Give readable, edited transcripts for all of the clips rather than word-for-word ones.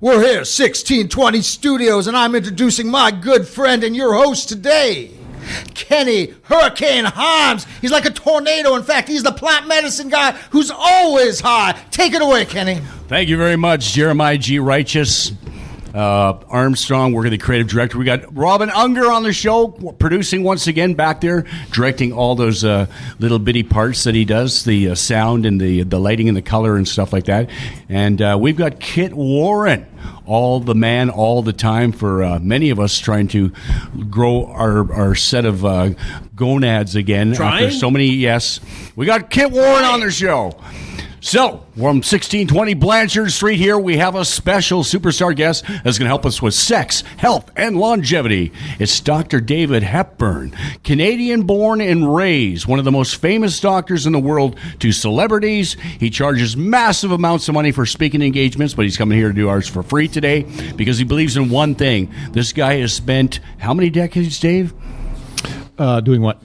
We're here, 1620 Studios, and I'm introducing my good friend and your host today, Kenny Hurricane Himes. He's like a tornado. In fact, he's the plant medicine guy who's always high. Take it away, Kenny. Thank you very much, Jeremiah G. Righteous. Armstrong, we're the creative director. We got Robin Unger on the show, producing once again back there, directing all those little bitty parts that he does, the sound and the lighting and the color and stuff like that. And we've got Kit Warren, all the man, all the time for many of us trying to grow our set of gonads again. Trying? After so many, yes. We got Kit Warren on the show. So, from 1620 Blanchard Street here, we have a special superstar guest that's going to help us with sex, health, and longevity. It's Dr. David Hepburn, Canadian-born and raised, one of the most famous doctors in the world to celebrities. He charges massive amounts of money for speaking engagements, but he's coming here to do ours for free today because he believes in one thing. This guy has spent how many decades, Dave? Doing what?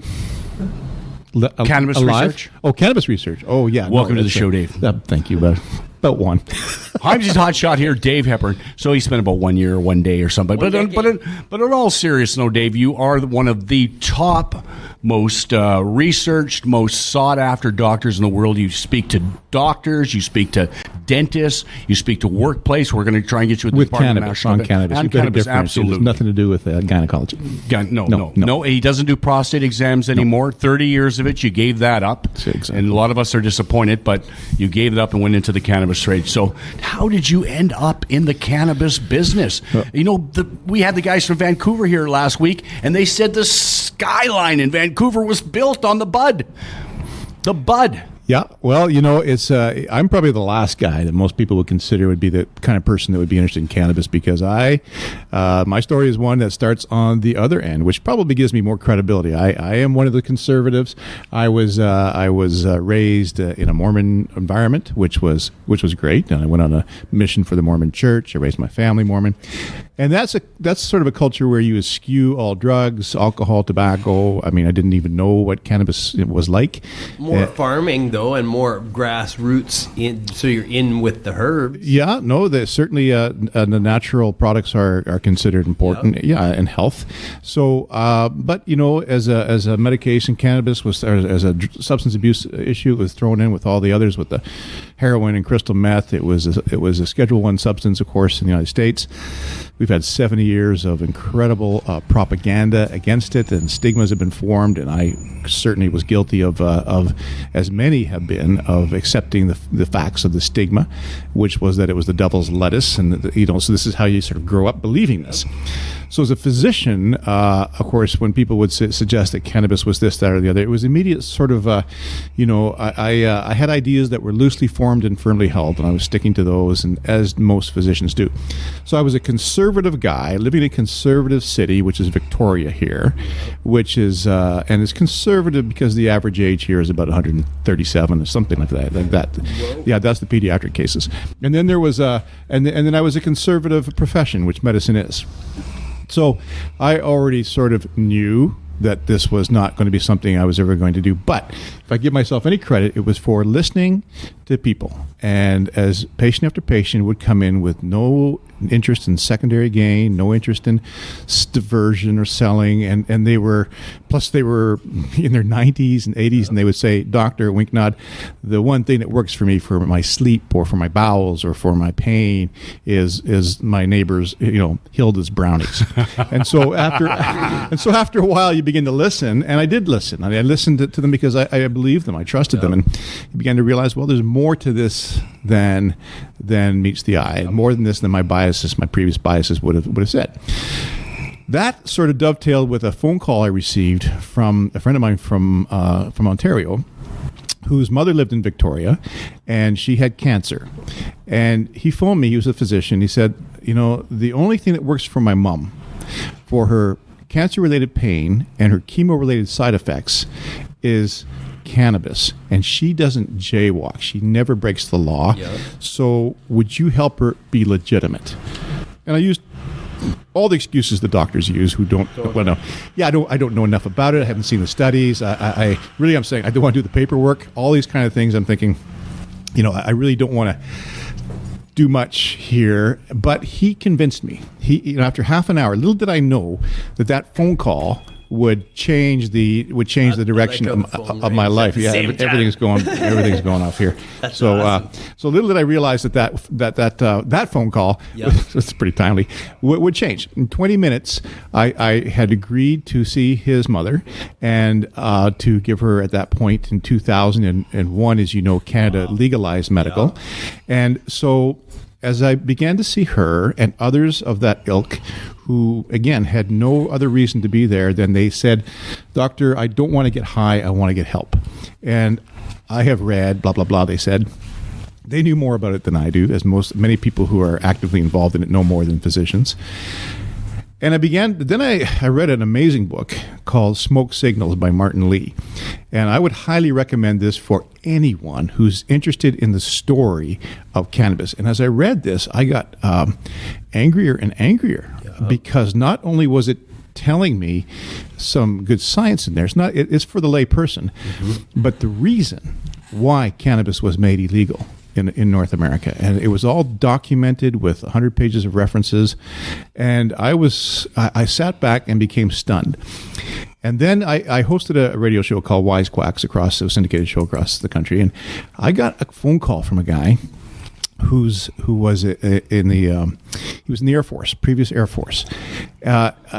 Cannabis research? Oh, cannabis research. Oh, yeah. Welcome to the show, Dave. Thank you. About one. Himes' hotshot here, Dave Hepburn. So he spent about 1 year, 1 day or something. But in all seriousness, no, Dave, you are one of the top, most researched, most sought-after doctors in the world. You speak to doctors, you speak to dentists, you speak to workplace. We're going to try and get you with the cannabis. On cannabis. On cannabis, absolutely. It has nothing to do with gynecology. No. He doesn't do prostate exams anymore. 30 years of it, you gave that up. Exactly. And a lot of us are disappointed, but you gave it up and went into the cannabis trade. So how did you end up in the cannabis business? We had the guys from Vancouver here last week, and they said the skyline in Vancouver was built on the bud. The bud. Yeah, well, it's I'm probably the last guy that most people would consider would be the kind of person that would be interested in cannabis because my story is one that starts on the other end, which probably gives me more credibility. I am one of the conservatives. I was raised in a Mormon environment, which was great, and I went on a mission for the Mormon Church. I raised my family Mormon, and that's sort of a culture where you eschew all drugs, alcohol, tobacco. I mean, I didn't even know what cannabis was like. More farming, though, and more grassroots, so you're in with the herbs. Yeah, no, certainly the natural products are considered important. Yep. Yeah, and health. So, but as a medication, cannabis was as a substance abuse issue. It was thrown in with all the others, with the heroin and crystal meth. It was a Schedule I substance, of course, in the United States. We've had 70 years of incredible propaganda against it, and stigmas have been formed. And I certainly was guilty of as many have been, of accepting the facts of the stigma, which was that it was the devil's lettuce, and so this is how you sort of grow up believing this. So as a physician, of course, when people would suggest that cannabis was this, that, or the other, it was immediate sort of, I had ideas that were loosely formed and firmly held, and I was sticking to those, and as most physicians do. So I was a conservative guy living in a conservative city, which is Victoria here, which is, and it's conservative because the average age here is about 137 or something like that. Yeah, that's the pediatric cases. And then there was and then I was a conservative profession, which medicine is. So I already sort of knew that this was not going to be something I was ever going to do. But if I give myself any credit, it was for listening to people. And as patient after patient would come in with no interest in secondary gain, no interest in diversion or selling, and they were in their 90s and 80s, and they would say, "Doctor," wink nod, "the one thing that works for me for my sleep or for my bowels or for my pain is my neighbor's, Hilda's brownies." and so after a while, you begin to listen, and I did listen. I listened to them because I believed them, I trusted them, and you began to realize, well, there's more to this than meets the eye, more than this than my previous biases would have said. That sort of dovetailed with a phone call I received from a friend of mine from Ontario, whose mother lived in Victoria, and she had cancer. And he phoned me. He was a physician. He said, the only thing that works for my mom for her cancer-related pain and her chemo-related side effects is cannabis, and she doesn't jaywalk. She never breaks the law. Yep. So would you help her be legitimate? And I used all the excuses the doctors use who don't know. Yeah, I don't know enough about it. I haven't seen the studies. I'm saying I don't want to do the paperwork. All these kind of things. I'm thinking, I really don't want to do much here, but he convinced me. After half an hour, little did I know that phone call would change the direction of my life. Yeah, everything's going off here. So awesome. So little did I realize that phone call, it's pretty timely, would change. In 20 minutes, I had agreed to see his mother and to give her, at that point in 2001, as you know, Canada legalized medical, and so as I began to see her and others of that ilk, who, again, had no other reason to be there than they said, "Doctor, I don't want to get high, I want to get help." And I have read, blah, blah, blah, they said. They knew more about it than I do, as many people who are actively involved in it know more than physicians. And I read an amazing book called Smoke Signals by Martin Lee. And I would highly recommend this for anyone who's interested in the story of cannabis. And as I read this, I got angrier and angrier because not only was it telling me some good science in there, it's for the lay person, but the reason why cannabis was made illegal in North America. And it was all documented with 100 pages of references. And I sat back and became stunned. And then I hosted a radio show called Wisecracks a syndicated show across the country. And I got a phone call from a guy who was in the Air Force, previous Air Force.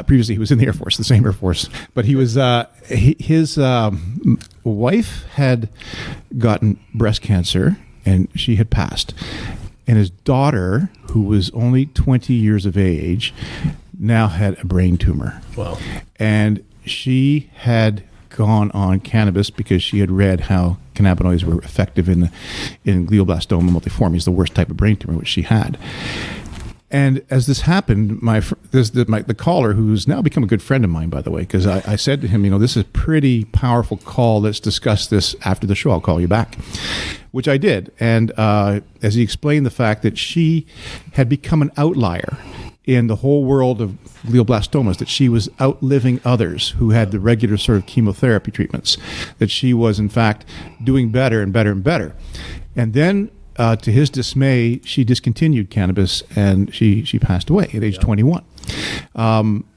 Previously, he was in the Air Force, the same Air Force. But he was his wife had gotten breast cancer, and she had passed. And his daughter, who was only 20 years of age, now had a brain tumor. Wow. And she had gone on cannabis because she had read how cannabinoids were effective in glioblastoma multiforme, the worst type of brain tumor, which she had. And as this happened, the caller, who's now become a good friend of mine, by the way, because I said to him, this is a pretty powerful call. Let's discuss this after the show. I'll call you back, which I did. And as he explained the fact that she had become an outlier in the whole world of glioblastomas, that she was outliving others who had the regular sort of chemotherapy treatments, that she was, in fact, doing better and better and better. And then, to his dismay, she discontinued cannabis and she passed away at age 21.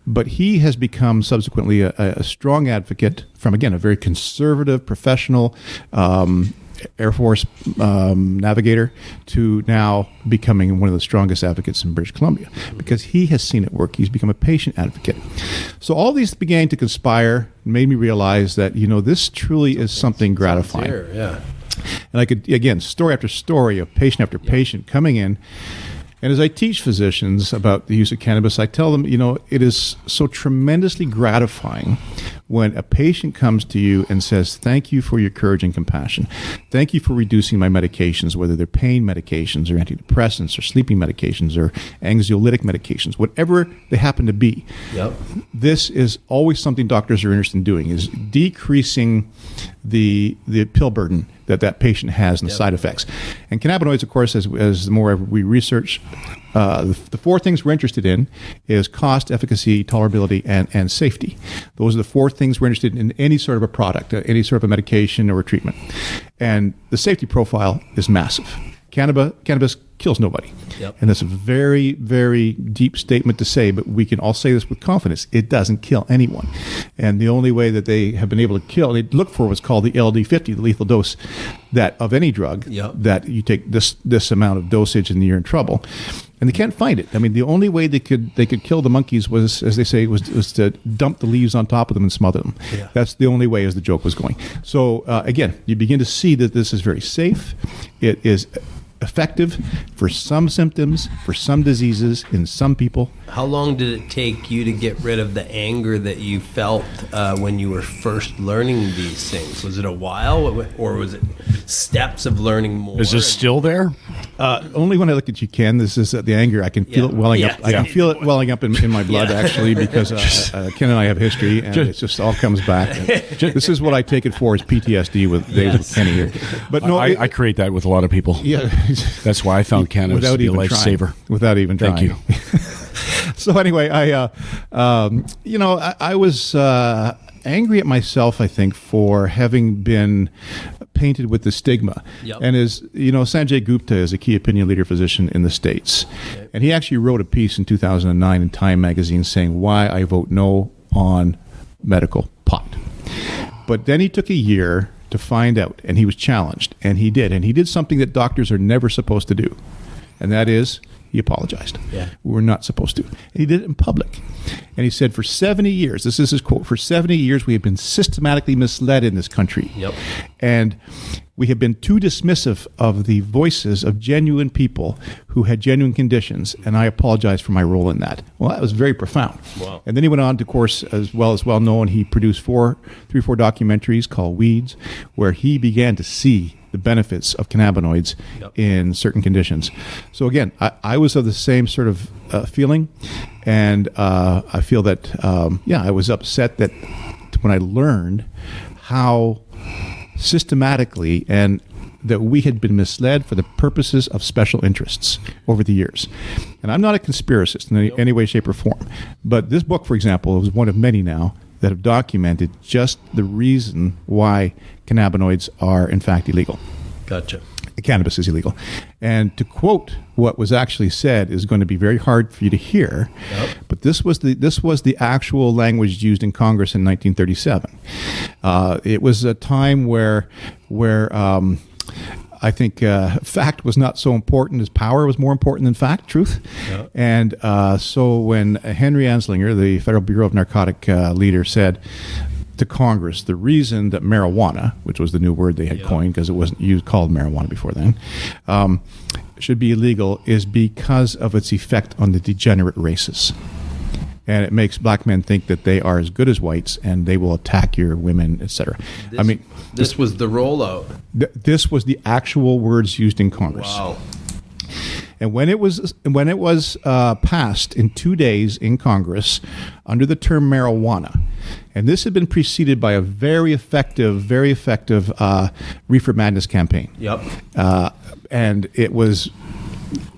But he has become subsequently a strong advocate from, again, a very conservative, professional Air Force navigator to now becoming one of the strongest advocates in British Columbia because he has seen it work. He's become a patient advocate. So all these began to conspire and made me realize that, this truly is something gratifying. Yeah. And I could, again, story after story of patient after patient coming in. And as I teach physicians about the use of cannabis, I tell them, it is so tremendously gratifying when a patient comes to you and says, "Thank you for your courage and compassion. Thank you for reducing my medications," whether they're pain medications or antidepressants or sleeping medications or anxiolytic medications, whatever they happen to be. Yep. This is always something doctors are interested in doing, is decreasing the pill burden that patient has and the side effects. And cannabinoids, of course, as the more we research, the four things we're interested in is cost, efficacy, tolerability, and safety. Those are the four things we're interested in any sort of a product, any sort of a medication or a treatment. And the safety profile is massive. Cannabis kills nobody. Yep. And that's a very, very deep statement to say, but we can all say this with confidence. It doesn't kill anyone. And the only way that they have been able to kill, they look for what's called the LD50, the lethal dose of any drug, that you take this amount of dosage and you're in trouble. And they can't find it. I mean, the only way they could kill the monkeys was, as they say, was to dump the leaves on top of them and smother them. Yeah. That's the only way, as the joke was going. So again, you begin to see that this is very safe. It is effective for some symptoms, for some diseases, in some people. How long did it take you to get rid of the anger that you felt when you were first learning these things? Was it a while, or was it steps of learning more? Is it still there? Only when I look at you, Ken. This is the anger. I can feel it welling up. I can feel it welling up in my blood, actually, because Ken and I have history, and it just all comes back. This is what I take it for, is PTSD with days with Kenny here. But no, I create that with a lot of people. Yeah. That's why I found cannabis to be a lifesaver. Without even trying. Thank you. So anyway, I was angry at myself, I think, for having been painted with the stigma. Yep. And Sanjay Gupta is a key opinion leader physician in the States. Okay. And he actually wrote a piece in 2009 in Time magazine saying why I vote no on medical pot. But then he took a year to find out, and he was challenged, and he did something that doctors are never supposed to do, and that is he apologized. Yeah. We were not supposed to. And he did it in public. And he said, for 70 years, this is his quote, for 70 years we have been systematically misled in this country. Yep. And we have been too dismissive of the voices of genuine people who had genuine conditions, and I apologize for my role in that. Well, that was very profound. Wow. And then he went on to, of course, as well known, he produced 3 or 4 documentaries called Weeds, where he began to see the benefits of cannabinoids in certain conditions. So again, I was of the same sort of feeling, and I feel that, I was upset that when I learned how systematically and that we had been misled for the purposes of special interests over the years. And I'm not a conspiracist in any way, shape, or form. But this book, for example, is one of many now that have documented just the reason why cannabinoids are in fact illegal. Gotcha. Cannabis is illegal. And to quote what was actually said is going to be very hard for you to hear. Yep. But this was the actual language used in Congress in 1937. It was a time where I think fact was not so important as power was more important than fact, truth. Yeah. And so when Henry Anslinger, the Federal Bureau of Narcotic leader, said to Congress, the reason that marijuana, which was the new word they had coined because it wasn't called marijuana before then, should be illegal is because of its effect on the degenerate races. And it makes black men think that they are as good as whites and they will attack your women, etc. This was the rollout. This was the actual words used in Congress. Wow. And when it was passed in 2 days in Congress under the term marijuana, and this had been preceded by a very effective Reefer Madness campaign. Yep. And it was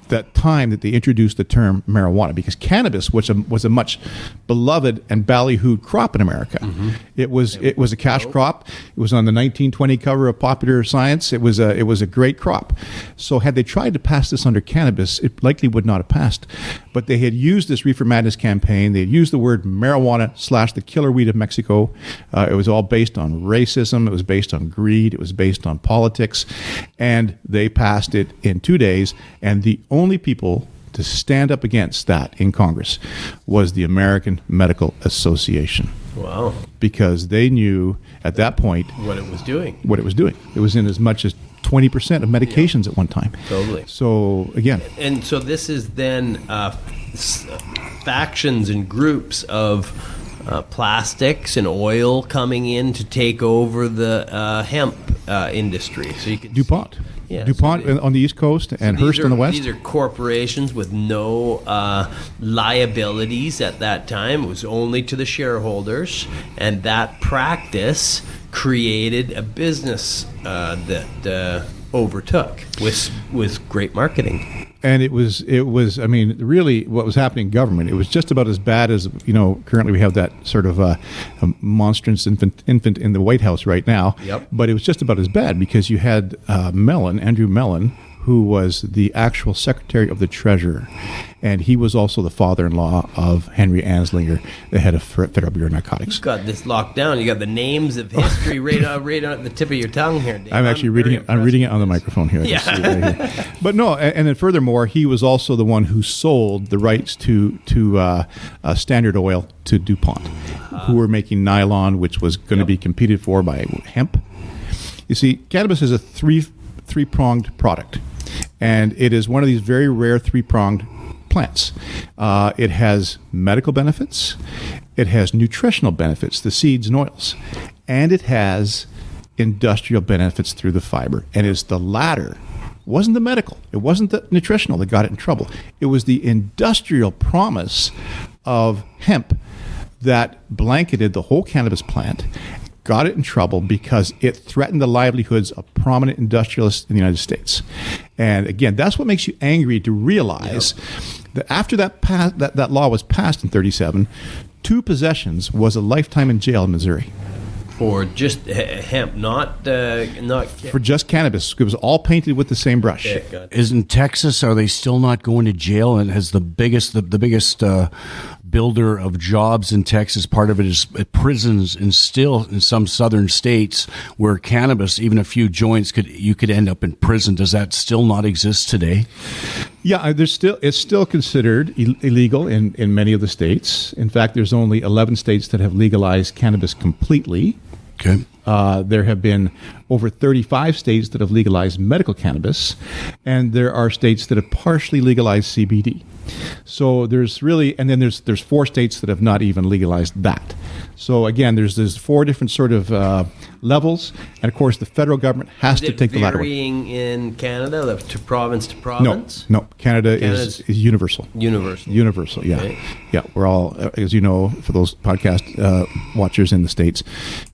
that time that they introduced the term marijuana, because cannabis was a much beloved and ballyhooed crop in America. Mm-hmm. It was a cash crop. It was on the 1920 cover of Popular Science. It was a great crop. So had they tried to pass this under cannabis, it likely would not have passed. But they had used this Reefer Madness campaign. They had used the word marijuana / the killer weed of Mexico. It was all based on racism. It was based on greed. It was based on politics. And they passed it in 2 days. And the only people to stand up against that in Congress was the American Medical Association. Wow. Because they knew at that point what it was doing. It was in as much as 20% of medications at one time. Totally. So again. And so this is then factions and groups of plastics and oil coming in to take over the hemp industry. So you can DuPont. Yeah, DuPont on the East Coast and Hearst on the West. These are corporations with no liabilities at that time. It was only to the shareholders. And that practice created a business that overtook with great marketing. And it was. I mean, really, what was happening in government, it was just about as bad as, currently we have that sort of a monstrous infant in the White House right now. Yep. But it was just about as bad because you had Andrew Mellon, who was the actual Secretary of the Treasurer. And he was also the father-in-law of Henry Anslinger, the head of Federal Bureau of Narcotics. You've got this locked down. You got the names of history right on the tip of your tongue here, Dave. I'm actually reading it. I'm reading it on the microphone here. Yeah. Right here. But no, and then furthermore, he was also the one who sold the rights to Standard Oil to DuPont, who were making nylon, which was going to be competed for by hemp. You see, cannabis is a three-pronged product, and it is one of these very rare three-pronged plants. It has medical benefits, it has nutritional benefits, the seeds and oils, and it has industrial benefits through the fiber. And it's the latter, wasn't the medical, it wasn't the nutritional that got it in trouble. It was the industrial promise of hemp that blanketed the whole cannabis plant, got it in trouble because it threatened the livelihoods of prominent industrialists in the United States. And again, that's what makes you angry to realize that after that law was passed in 1937, 2 possessions was a lifetime in jail in Missouri. for just hemp, not For just cannabis. It was all painted with the same brush. Okay, good. Isn't Texas? Are they still not going to jail? And has the biggest builder of jobs in Texas, part of it is prisons, and still in some southern states where cannabis, even a few joints, you could end up in prison. Does that still not exist today? Yeah, it's still considered illegal in many of the states. In fact, there's only 11 states that have legalized cannabis completely. Okay. There have been over 35 states that have legalized medical cannabis, and there are states that have partially legalized CBD. So there's really, and then there's 4 states that have not even legalized that. So again, there's 4 different sort of levels, and of course the federal government has to take the latter one. Varying in Canada to province to province? No. Canada is universal. Universal. Yeah. Okay. Yeah, we're all, as you know, for those podcast watchers in the States,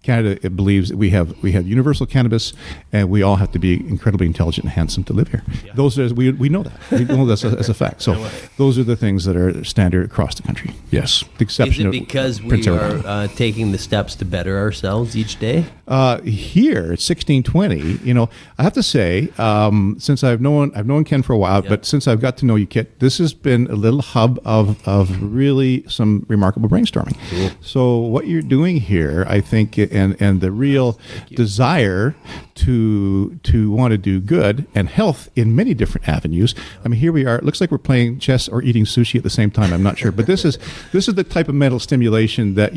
Canada, it believes that we have universal cannabis, and we all have to be incredibly intelligent and handsome to live here. Yeah. We know that. We know this as a fact. So those are the things that are standard across the country. Yes. The exception Is it because of Prince we Edward. are taking the steps to better ourselves each day? Here at 1620, I have to say, since I've known Ken for a while, but since I've got to know you, Kit, this has been a little hub of really some remarkable brainstorming. Cool. So what you're doing here, I think, and the real desire to want to do good and health in many different avenues. I mean, here we are. It looks like we're playing chess or eating sushi at the same time. I'm not sure, but this is the type of mental stimulation that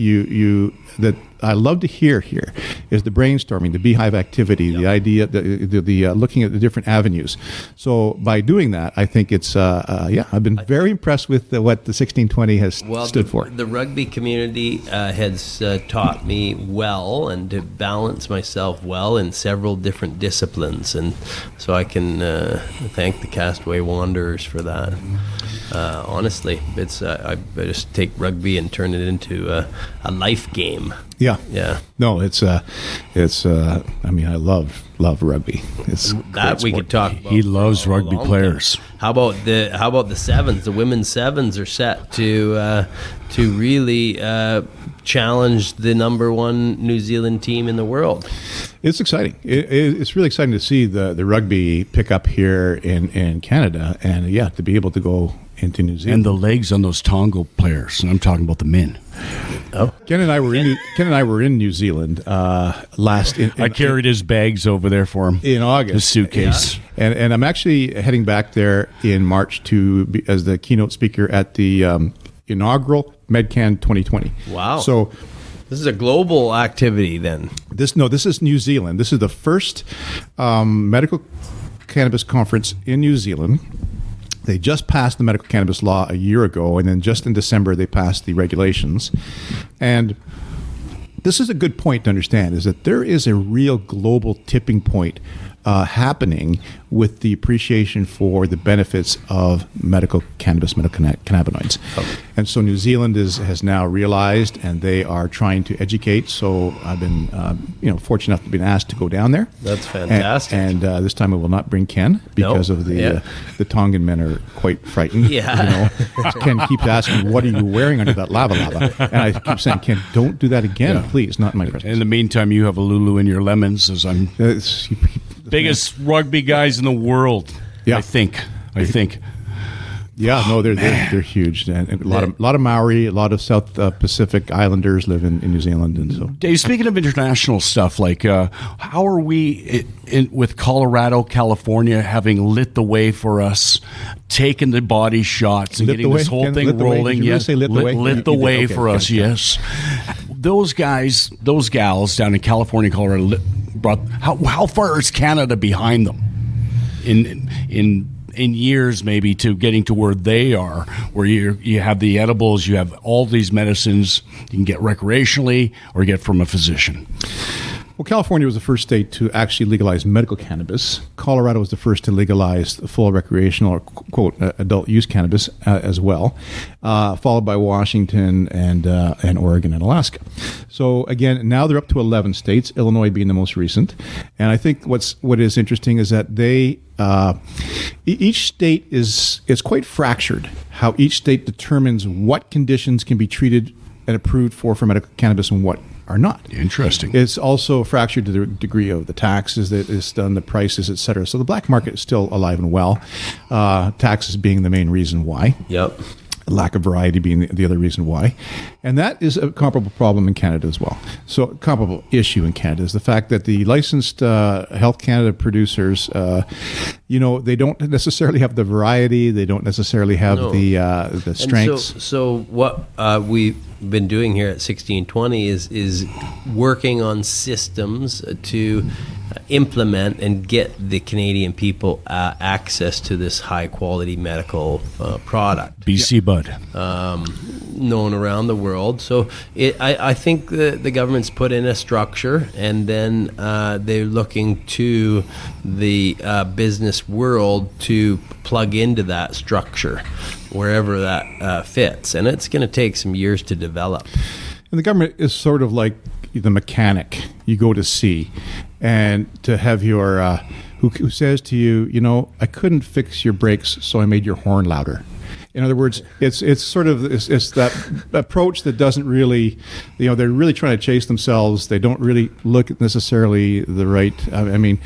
that I love to hear here is the brainstorming, the beehive activity, the idea, the looking at the different avenues. So by doing that, I think it's I've been very impressed with what the 1620 has stood for. The rugby community has taught me well and to balance myself well in several different disciplines, and so I can thank the Castaway Wanderers for that. Honestly, it's I just take rugby and turn it into a life game. Yeah. No, it's I mean, I love rugby. It's that we could talk about. He loves for a rugby long players. time. How about the sevens? The women's sevens are set to really challenge the number 1 New Zealand team in the world. It's exciting. It's really exciting to see the rugby pick up here in Canada, and to be able to go into New Zealand. And the legs on those Tonga players, and I'm talking about the men. Oh, Ken and I were in New Zealand last. I carried his bags over there for him in August, his suitcase, and I'm actually heading back there in March to be as the keynote speaker at the inaugural MedCan 2020. Wow! So this is a global activity, then. This is New Zealand. This is the first medical cannabis conference in New Zealand. They just passed the medical cannabis law a year ago, and then just in December they passed the regulations. And this is a good point to understand, is that there is a real global tipping point happening with the appreciation for the benefits of medical cannabis, medical cannabinoids. Oh. And so New Zealand has now realized, and they are trying to educate. So I've been fortunate enough to have been asked to go down there. That's fantastic. And this time I will not bring Ken because of the Tongan men are quite frightened. Yeah. Ken keeps asking, "What are you wearing under that lava?" And I keep saying, "Ken, don't do that again, please, not in my presence." In the meantime, you have a Lulu in your lemons, as I'm biggest rugby guys in the world. Yeah. I think. Yeah, no, they're huge, and a lot of Maori, a lot of South Pacific Islanders live in New Zealand, and so. Dave, speaking of international stuff, like how are we with Colorado, California having lit the way for us, taking the body shots and getting this whole thing rolling? Did you really say lit the way? Lit the way for us. Yes, those guys, those gals down in California, Colorado, brought. How far is Canada behind them in years, maybe, to getting to where they are, where you have the edibles, you have all these medicines you can get recreationally or get from a physician? Well, California was the first state to actually legalize medical cannabis. Colorado was the first to legalize full recreational or, quote, adult use cannabis as well, followed by Washington and Oregon and Alaska. So, again, now they're up to 11 states, Illinois being the most recent. And I think what is interesting is that each state is quite fractured, how each state determines what conditions can be treated and approved for medical cannabis and what are not. Interesting. It's also fractured to the degree of the taxes that is done, the prices, et cetera. So the black market is still alive and well, taxes being the main reason why. Yep. Lack of variety being the other reason why. And that is a comparable problem in Canada as well. So a comparable issue in Canada is the fact that the licensed Health Canada producers, they don't necessarily have the variety. They don't necessarily have the strengths. And so what we've been doing here at 1620 is working on systems to implement and get the Canadian people access to this high quality medical product. BC Bud. Known around the world. So I think the government's put in a structure, and then they're looking to the business world to plug into that structure wherever that fits. And it's going to take some years to develop. And the government is sort of like the mechanic you go to see, and to have your who says to you, I couldn't fix your brakes, so I made your horn louder. In other words, it's that approach that doesn't really, they're really trying to chase themselves. They don't really look at necessarily the right. I mean,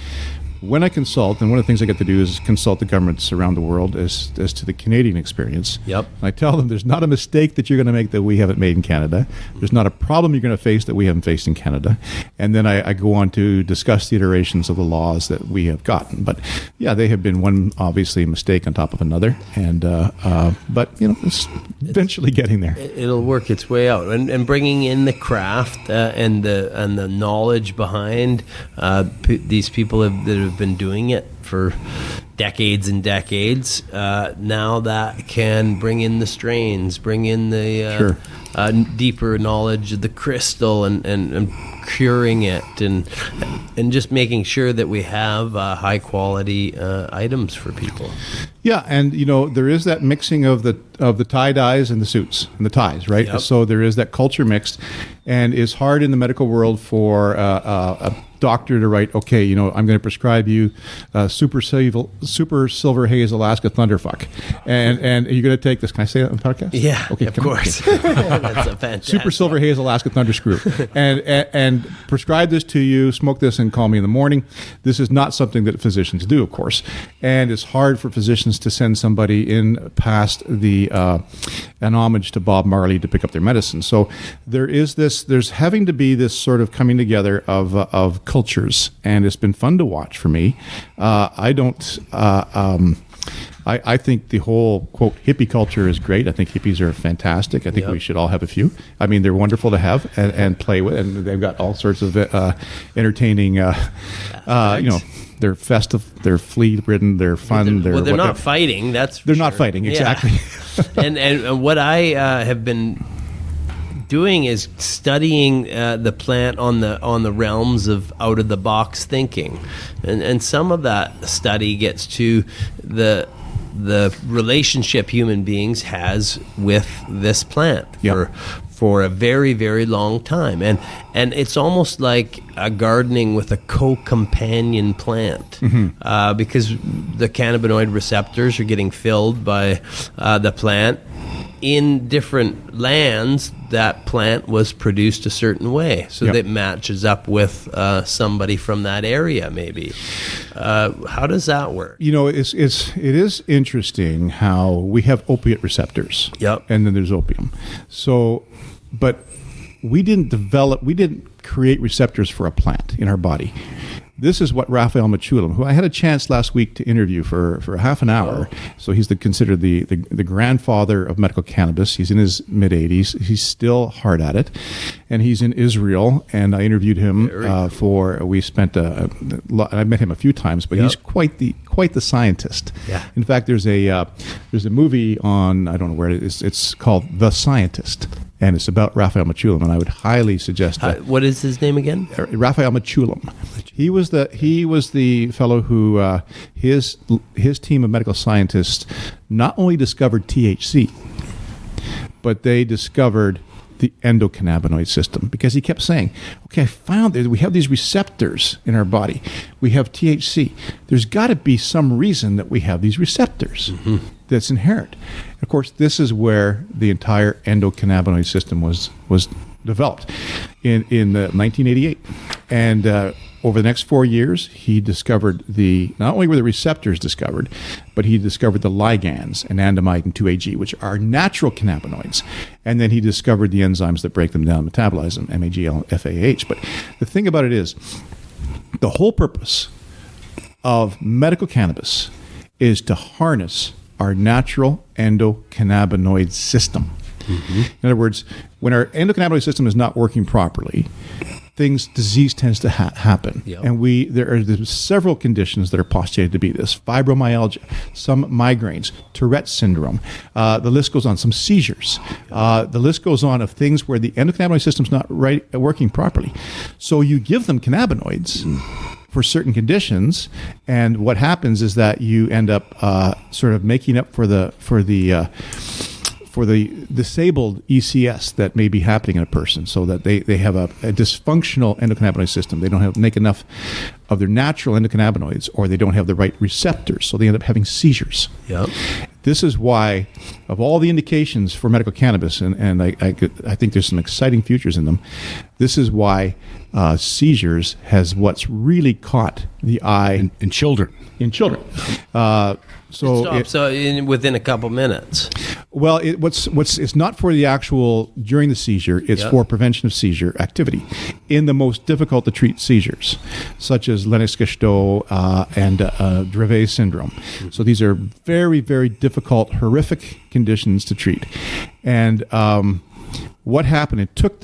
when I consult, and one of the things I get to do is consult the governments around the world as to the Canadian experience. Yep. And I tell them there's not a mistake that you're going to make that we haven't made in Canada. There's not a problem you're going to face that we haven't faced in Canada. And then I go on to discuss the iterations of the laws that we have gotten. But yeah, they have been one obviously mistake on top of another. And but it's eventually getting there. It'll work its way out, and bringing in the craft and the knowledge behind these people that have been doing it for decades and decades. Now that can bring in the strains, bring in the deeper knowledge of the crystal, and curing it, and just making sure that we have high quality items for people. Yeah, and there is that mixing of the tie dyes and the suits and the ties, right? Yep. So there is that culture mixed, and it's hard in the medical world for a doctor to write, okay, I'm going to prescribe you super silver haze Alaska Thunderfuck, and you're going to take this. Can I say that on the podcast? Yeah, okay, of course. That's a fantastic. Super silver haze Alaska Thunderscrew, and prescribe this to you. Smoke this and call me in the morning. This is not something that physicians do, of course, and it's hard for physicians to send somebody in past the an homage to Bob Marley to pick up their medicine. So there's having to be this sort of coming together of cultures, and it's been fun to watch for me. I think the whole, quote, hippie culture is great. I think hippies are fantastic. I think we should all have a few. I mean, they're wonderful to have and play with, and they've got all sorts of entertaining, they're festive, they're flea-ridden, they're fun. They're not fighting, that's for They're sure. not fighting, exactly. Yeah. and what I have been doing is studying the plant on the realms of out of the box thinking, and some of that study gets to the relationship human beings has with this plant for a very, very long time, and it's almost like a gardening with a co-companion plant, because the cannabinoid receptors are getting filled by the plant. In different lands, that plant was produced a certain way, so that matches up with somebody from that area. Maybe how does that work? It is interesting how we have opiate receptors. Yep. And then there's opium. So, but we didn't create receptors for a plant in our body. This is what Raphael Mutulu, who I had a chance last week to interview for half an hour. So he's considered the grandfather of medical cannabis. He's in his mid-80s. He's still hard at it. And he's in Israel. And I interviewed him we spent I met him a few times, but he's quite the scientist. Yeah. In fact, there's a movie on, I don't know where it is, it's called The Scientist. And it's about Raphael Mutulu, and I would highly suggest that. What is his name again? Raphael Mutulu. He was the fellow who his team of medical scientists not only discovered THC, but they discovered the endocannabinoid system, because he kept saying, okay, I found that we have these receptors in our body. We have THC. There's got to be some reason that we have these receptors that's inherent. Of course, this is where the entire endocannabinoid system was developed in 1988. And over the next 4 years, he discovered not only were the receptors discovered, but he discovered the ligands, anandamide and 2-AG, which are natural cannabinoids. And then he discovered the enzymes that break them down and metabolize them, MAGL and FAH. But the thing about it is, the whole purpose of medical cannabis is to harness our natural endocannabinoid system. Mm-hmm. In other words, when our endocannabinoid system is not working properly, disease tends to happen. Yep. And there's several conditions that are postulated to be this: fibromyalgia, some migraines, Tourette syndrome. The list goes on. Some seizures. The list goes on of things where the endocannabinoid system's not working properly. So you give them cannabinoids for certain conditions, and what happens is that you end up sort of making up for the disabled ECS that may be happening in a person, so that they have a dysfunctional endocannabinoid system. They don't make enough of their natural endocannabinoids, or they don't have the right receptors, so they end up having seizures. Yep. This is why, of all the indications for medical cannabis, and I think there's some exciting futures in them, this is why seizures has what's really caught the eye in children. Within a couple minutes. Well, it's not for the actual during the seizure. It's for prevention of seizure activity in the most difficult to treat seizures, such as Lennox-Gastaut and Dravet syndrome. So these are very, very difficult, horrific conditions to treat. And what happened? It took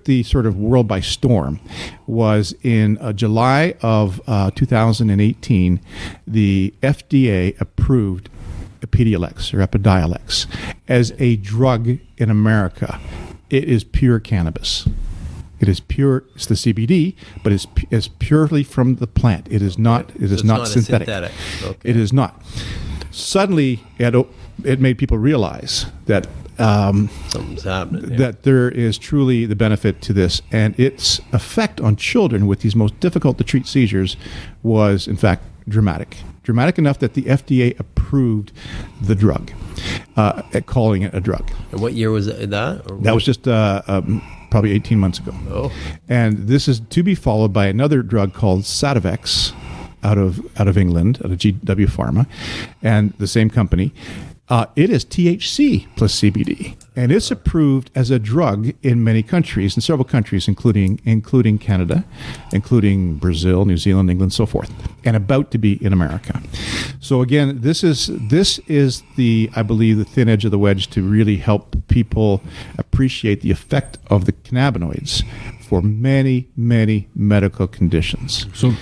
the sort of world by storm. Was in July of 2018, the FDA approved Epidiolex or Epidiolex as a drug in America. It is pure cannabis. It is pure. It's the CBD, but it's purely from the plant. It is not. It is not synthetic. Okay. It is not. Suddenly, it made people realize that. Something's happening there. That there is truly the benefit to this, and its effect on children with these most difficult to treat seizures was, in fact, dramatic enough that the FDA approved the drug, calling it a drug. And what year was that? That was just probably 18 months ago. Oh. And this is to be followed by another drug called Sativex out of England, out of GW Pharma, and the same company. It is THC plus CBD, and it's approved as a drug in many countries, in several countries, including Canada, including Brazil, New Zealand, England, so forth, and about to be in America. So again, this is I believe the thin edge of the wedge to really help people appreciate the effect of the cannabinoids for many, many medical conditions. So,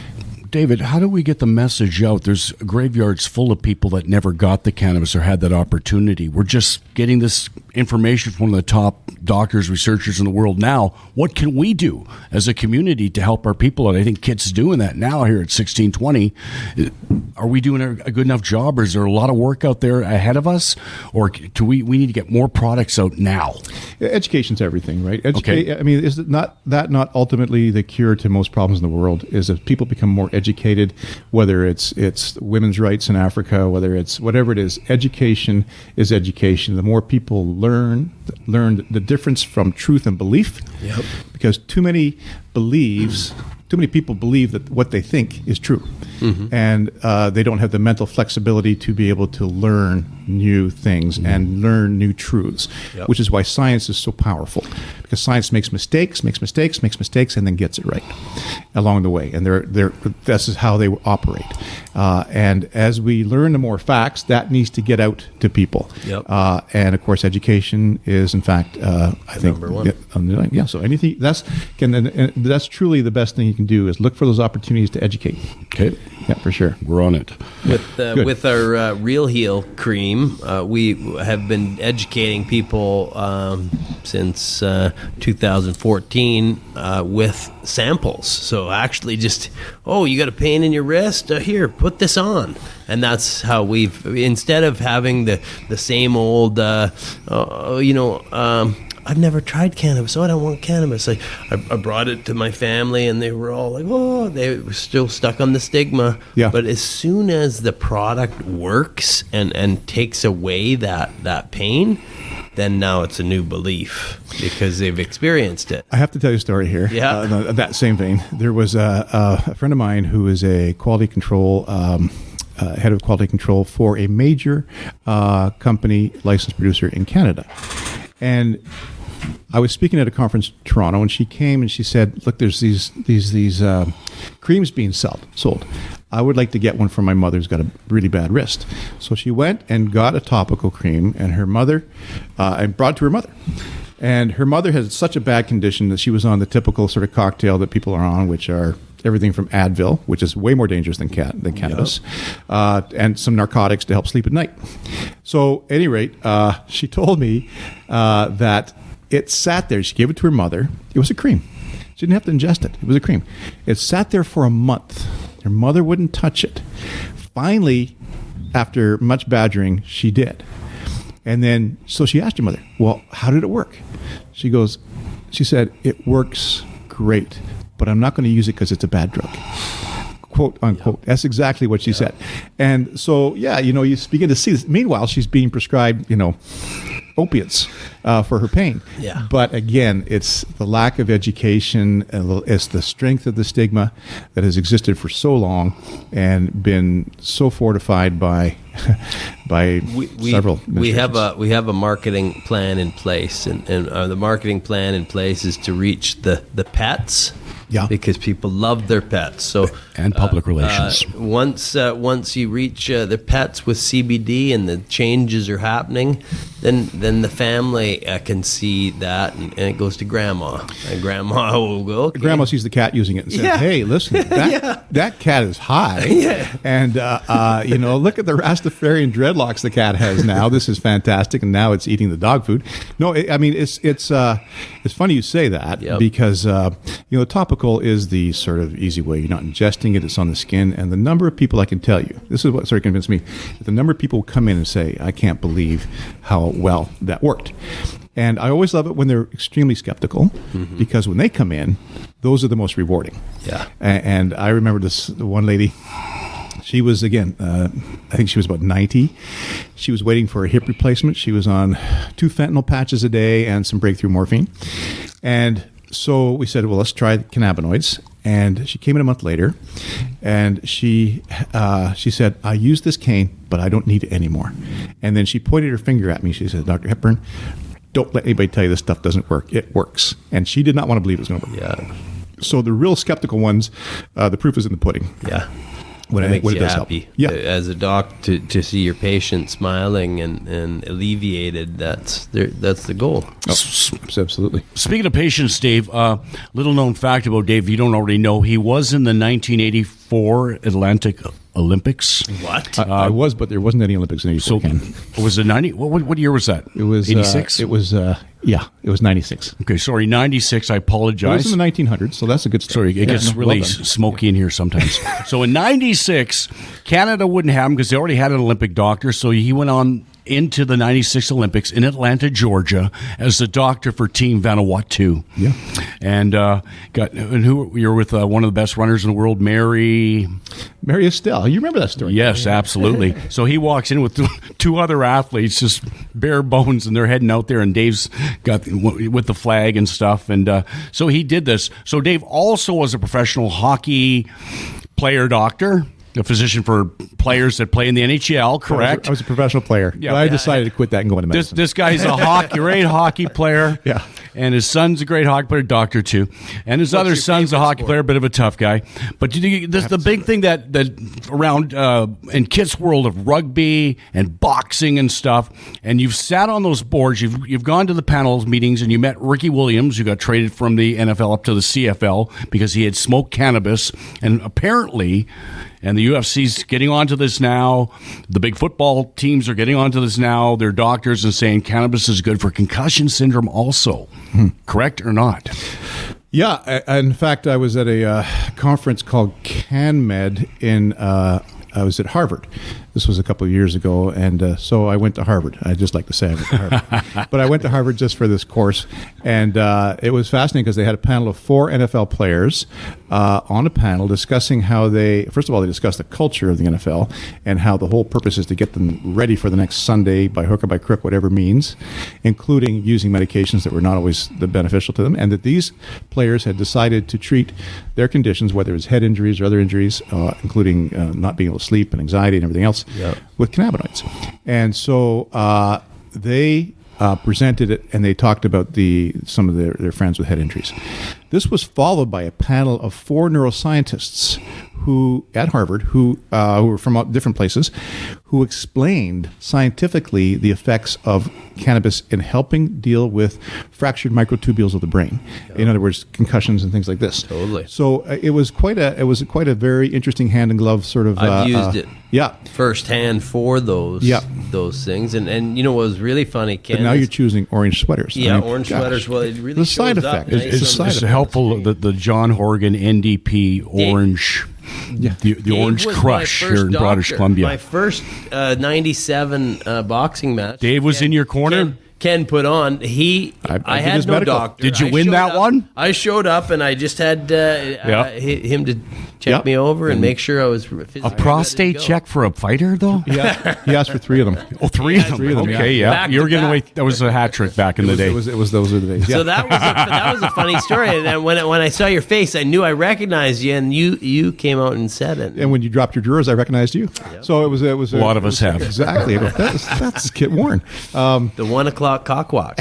David, how do we get the message out? There's graveyards full of people that never got the cannabis or had that opportunity. We're just getting this information from one of the top doctors, researchers in the world now. What can we do as a community to help our people? And I think KIT's doing that now here at 1620. Are we doing a good enough job, or is there a lot of work out there ahead of us? Or do we need to get more products out now? Education's everything, right? Okay. I mean, is not ultimately the cure to most problems in the world? Is if people become more educated, whether it's women's rights in Africa, whether it's whatever it is, education is education. The more people learn the difference from truth and belief, because too many people believe that what they think is true, and they don't have the mental flexibility to be able to learn new things and learn new truths, which is why science is so powerful, because science makes mistakes, and then gets it right along the way, and this is how they operate. And as we learn the more facts, that needs to get out to people. And of course, education is, in fact, I think number one. Yeah. So anything that's truly the best thing you can do is look for those opportunities to educate. Okay. Yeah, for sure. We're on it. With our Real Heal cream, we have been educating people since 2014 with samples. So actually just, you got a pain in your wrist? Here, put this on. And that's how we've, instead of having the same old, I've never tried cannabis, so I don't want cannabis. I brought it to my family, and they were all like, they were still stuck on the stigma. Yeah. But as soon as the product works and takes away that pain, then now it's a new belief because they've experienced it. I have to tell you a story here. Yeah. That same vein. There was a friend of mine who is a quality control head of quality control for a major company licensed producer in Canada, and I was speaking at a conference in Toronto, and she came and she said, "Look, there's these creams being sold. I would like to get one for my mother who's got a really bad wrist." So she went and got a topical cream, and her mother, and brought it to her mother. And her mother had such a bad condition that she was on the typical sort of cocktail that people are on, which are everything from Advil, which is way more dangerous than cannabis, and some narcotics to help sleep at night. So, at any rate, she told me that it sat there. She gave it to her mother. It was a cream. She didn't have to ingest it. It was a cream. It sat there for a month. Her mother wouldn't touch it. Finally, after much badgering, she did. And then, so she asked her mother, "Well, how did it work?" She said, "It works great, but I'm not going to use it because it's a bad drug." Quote unquote. That's exactly what she said. And so, you begin to see this. Meanwhile, she's being prescribed, opiates for her pain. Yeah. But again, it's the lack of education, it's the strength of the stigma that has existed for so long and been so fortified by several. We have a marketing plan in place, and the marketing plan in place is to reach the pets. Yeah. Because people love their pets. So and public relations. Once you reach the pets with CBD and the changes are happening, then the family can see that, and it goes to grandma. And grandma will go, okay. Grandma sees the cat using it and says, Yeah. "Hey, listen, that cat is high." Yeah. And, look at the Rastafarian dreadlocks the cat has now. This is fantastic. And now it's eating the dog food. No, it's funny you say that. Yep. Because, topical is the sort of easy way. You're not ingesting it. It's on the skin. And the number of people, I can tell you, this is what sort of convinced me, the number of people who come in and say, "I can't believe how well that worked." And I always love it when they're extremely skeptical, because when they come in, those are the most rewarding. Yeah. And I remember this one lady. She was, again, I think she was about 90. She was waiting for a hip replacement. She was on 2 fentanyl patches a day and some breakthrough morphine. And so we said, well, let's try the cannabinoids. And she came in a month later, and she said, "I use this cane, but I don't need it anymore." And then she pointed her finger at me. She said, "Dr. Hepburn, don't let anybody tell you this stuff doesn't work. It works." And she did not want to believe it was going to work. Yeah. So the real skeptical ones, the proof is in the pudding. Yeah. When It makes when you does happy. help. Yeah. As a doc, to see your patient smiling and alleviated, that's the goal. Absolutely. Speaking of patients, Dave, little known fact about Dave, if you don't already know, he was in the 1984 Atlantic Olympics. What? I was, but there wasn't any Olympics in 84. So was it 90? What year was that? It was 86? It was 96. Okay, sorry, 96. I It apologize. was in the 1900s, so that's a good start. Sorry, it gets really well done. smoky in here sometimes. So in 96, Canada wouldn't have him because they already had an Olympic doctor. So he went on into the 96 Olympics in Atlanta, Georgia, as the doctor for Team Vanuatu. Yeah. And you're with one of the best runners in the world, Mary Estelle. You remember that story? Yes, absolutely. So he walks in with 2 other athletes, just bare bones, and they're heading out there, and Dave's got with the flag and stuff. And so he did this. So Dave also was a professional hockey player doctor, a physician for players that play in the NHL, correct? I was a professional player. Yeah. But I decided to quit that and go into medicine. This guy's a great hockey player. Yeah. And his son's a great hockey player, doctor too. And his other son's a hockey player, a bit of a tough guy. But the big thing that around in kids' world of rugby and boxing and stuff, and you've sat on those boards, you've gone to the panels meetings, and you met Ricky Williams, who got traded from the NFL up to the CFL because he had smoked cannabis, and apparently. And the UFC's getting onto this now. The big football teams are getting onto this now. They're doctors and saying cannabis is good for concussion syndrome also. Correct or not? Yeah. In fact, I was at a conference called CanMed I was at Harvard. This was a couple of years ago, and so I went to Harvard. I just like to say I went to Harvard. But I went to Harvard just for this course, and it was fascinating because they had a panel of 4 NFL players on a panel discussing how they, first of all, they discussed the culture of the NFL and how the whole purpose is to get them ready for the next Sunday by hook or by crook, whatever means, including using medications that were not always beneficial to them, and that these players had decided to treat their conditions, whether it's head injuries or other injuries, including not being able to sleep and anxiety and everything else, with cannabinoids. And so they presented it, and they talked about some of their friends with head injuries. This was followed by a panel of 4 neuroscientists at Harvard who were from different places, who explained scientifically the effects of cannabis in helping deal with fractured microtubules of the brain. In other words, concussions and things like this. Totally. So it was quite a very interesting hand in glove sort of. I've used it firsthand for those things, and you know what was really funny, Ken? But now you're choosing orange sweaters. Orange sweaters. Well, it really the shows side up effect. nice. It's helpful, the John Horgan NDP orange, the Orange was Crush my here in first British doctor. Columbia. My first 97 boxing match. Dave was in your corner? Ken put on. I had no doctor. Did you I win showed that up- one? I showed up and I just had him to check me over and make sure I was physically A prostate ready to go. check for a fighter, though? Yeah, he asked for 3 of them. Oh, 3 of them. Three of them, Okay, yeah. yeah. Back You were to giving away. back. That was a hat trick back in the day. It was those were the days. So that was a funny story. And then when I saw your face, I knew I recognized you, and you came out and said it. And when you dropped your drawers, I recognized you. So it was A lot of us have. Exactly. That's Kit Warren. The 1 o'clock cock walk.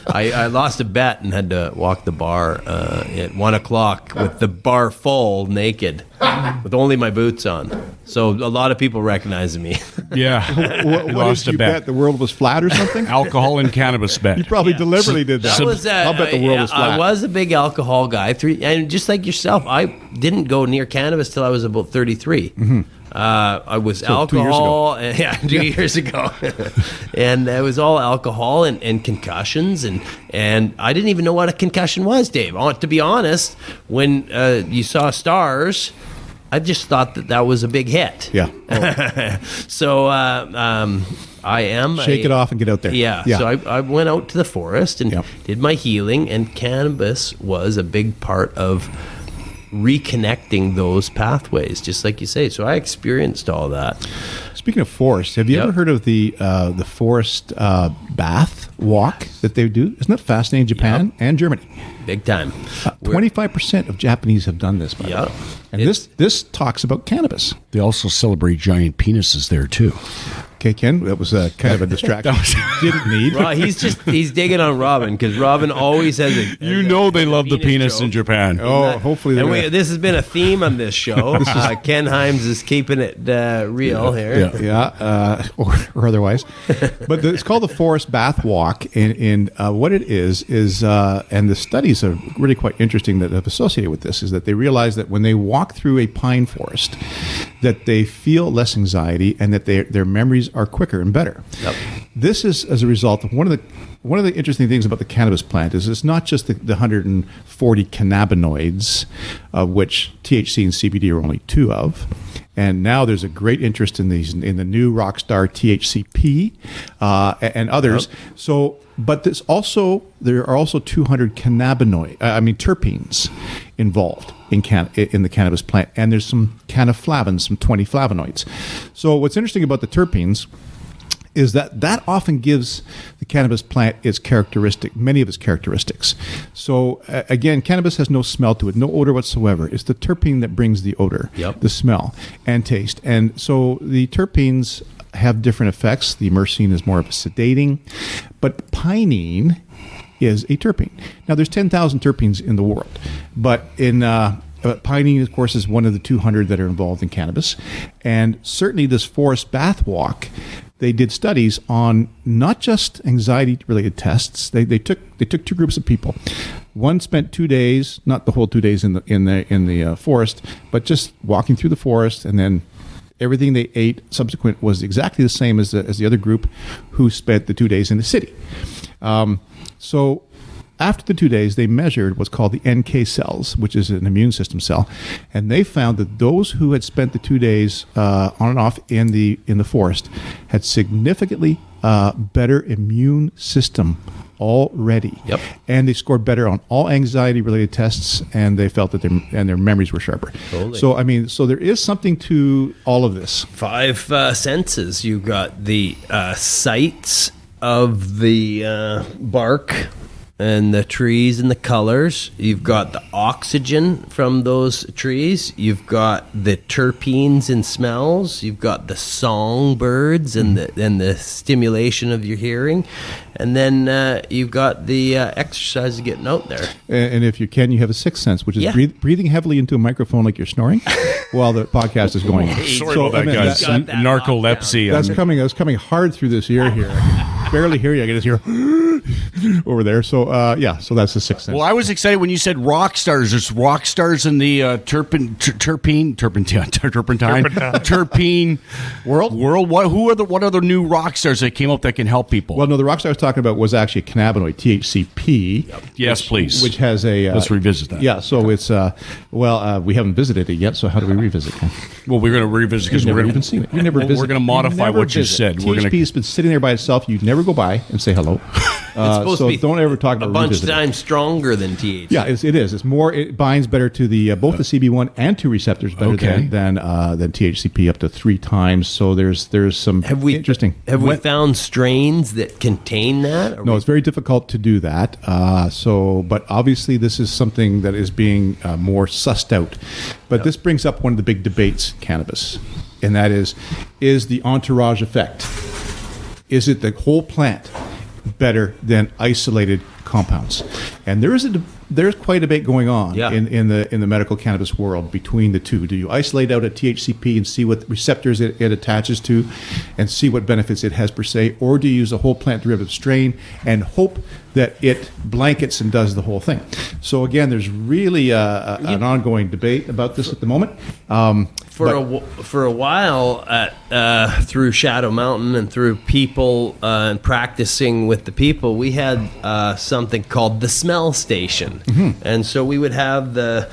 I lost a bet and had to walk the bar at 1 o'clock with the bar full, naked, with only my boots on. So a lot of people recognized me. Yeah. What lost did you a bet. bet? The world was flat or something? Alcohol and cannabis bet. You probably deliberately did that. I'll bet the world was flat. I was a big alcohol guy, and just like yourself, I didn't go near cannabis till I was about 33. I was alcohol, 2 years ago. 2 years ago, and it was all alcohol and concussions, and I didn't even know what a concussion was, Dave. To be honest, when you saw stars, I just thought that was a big hit. Yeah. So I am Shake it off and get out there. Yeah. So I went out to the forest and did my healing, and cannabis was a big part of reconnecting those pathways, just like you say. So I experienced all that. Speaking of forest, have you ever heard of the forest bath walk that they do? Isn't that fascinating? Japan and Germany. Big time. 25% of Japanese have done this, by the way. And this talks about cannabis. They also celebrate giant penises there, too. Okay, Ken, that was kind of a distraction. Didn't need. Well, he's digging on Robin, because Robin always has a. You know they love the penis joke. in Japan. Oh, hopefully. And this has been a theme on this show. Ken Himes is keeping it real here. Yeah, or otherwise. But it's called the Forest Bath Walk, and what it is, and the studies are really quite interesting that have associated with this, is that they realize that when they walk through a pine forest, that they feel less anxiety and that their memories are quicker and better. Yep. This is as a result of one of the interesting things about the cannabis plant is it's not just the 140 cannabinoids, of which THC and CBD are only 2 of. And now there's a great interest in the new Rockstar THCP and others. Yep. So, but there are also 200 terpenes involved in the cannabis plant, and there's some cannaflavins, some 20 flavonoids. So, what's interesting about the terpenes is that often gives the cannabis plant many of its characteristics. So again, cannabis has no smell to it, no odor whatsoever. It's the terpene that brings the odor, the smell, and taste. And so the terpenes have different effects. The myrcene is more of a sedating, but pinene is a terpene. Now, there's 10,000 terpenes in the world, but pinene, of course, is one of the 200 that are involved in cannabis. And certainly this forest bath walk, they did studies on not just anxiety-related tests. They took 2 groups of people. One spent 2 days, not the whole 2 days in the forest, but just walking through the forest, and then everything they ate subsequent was exactly the same as the other group who spent the 2 days in the city. So after the 2 days, they measured what's called the NK cells, which is an immune system cell, and they found that those who had spent the 2 days on and off in the forest had significantly better immune system already. Yep. And they scored better on all anxiety-related tests, and they felt that their memories were sharper. Totally. So, I mean, so there is something to all of this. 5 senses. You got the sights of the bark and the trees and the colors. You've got the oxygen from those trees. You've got the terpenes and smells. You've got the songbirds and the stimulation of your hearing. And then you've got the exercise of getting out there. And if you can, you have a sixth sense, which is Yeah. breathing heavily into a microphone like you're snoring while the podcast is going on. Sorry So, about I that, mean, guys. got that Narcolepsy. That's coming hard through this ear here. I can barely hear you. I can just hear over there. So so that's the sixth sense. Well, I was excited when you said rock stars. There's rock stars in the terpene World? What are the new rock stars that came up that can help people? Well, no, the rock star I was talking about was actually a cannabinoid, THCP. Yes, please. Which has a... Let's revisit that. Yeah, so it's... we haven't visited it yet, so how do we revisit it? Well, we're going to revisit because You've we're never going even seen it. You never visit. We're going to modify what you said. We're going THCP's been sitting there by itself. You never go by and say hello. It's supposed so to be don't ever talk about a bunch of revisiting. times stronger than THC. Yeah, it is. It's more. It binds better to the both the CB1 and 2 receptors better Okay. than THCP up to 3 times. So there's some interesting. Have we found strains that contain that? No, it's very difficult to do that. But obviously this is something that is being more sussed out. But this brings up one of the big debates in cannabis, and that is the entourage effect. Is it the whole plant better than isolated compounds? And there's quite a debate going on in the medical cannabis world between the two. Do you isolate out a THCP and see what receptors it attaches to and see what benefits it has per se, or do you use a whole plant derivative strain and hope that it blankets and does the whole thing? So again, there's really an ongoing debate about this at the moment. For a while, through Shadow Mountain and through people and practicing with the people, we had something called the smell station. And so we would have the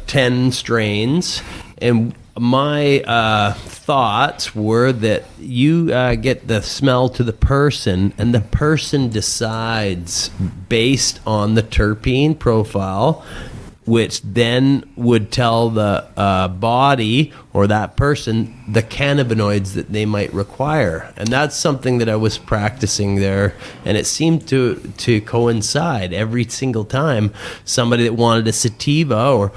10 strains, and my thoughts were that you get the smell to the person, and the person decides based on the terpene profile, which then would tell the body or that person the cannabinoids that they might require. And that's something that I was practicing there, and it seemed to coincide every single time. Somebody that wanted a sativa or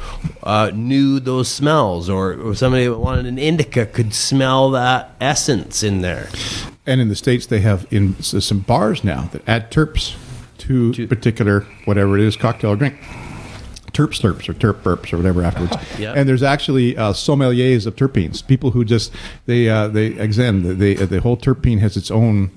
knew those smells, or somebody that wanted an indica could smell that essence in there. And in the States, they have some bars now that add terps to particular, whatever it is, cocktail or drink. Terp slurps or terp burps or whatever afterwards. Yep. And there's actually sommeliers of terpenes, people who just the whole terpene has its own.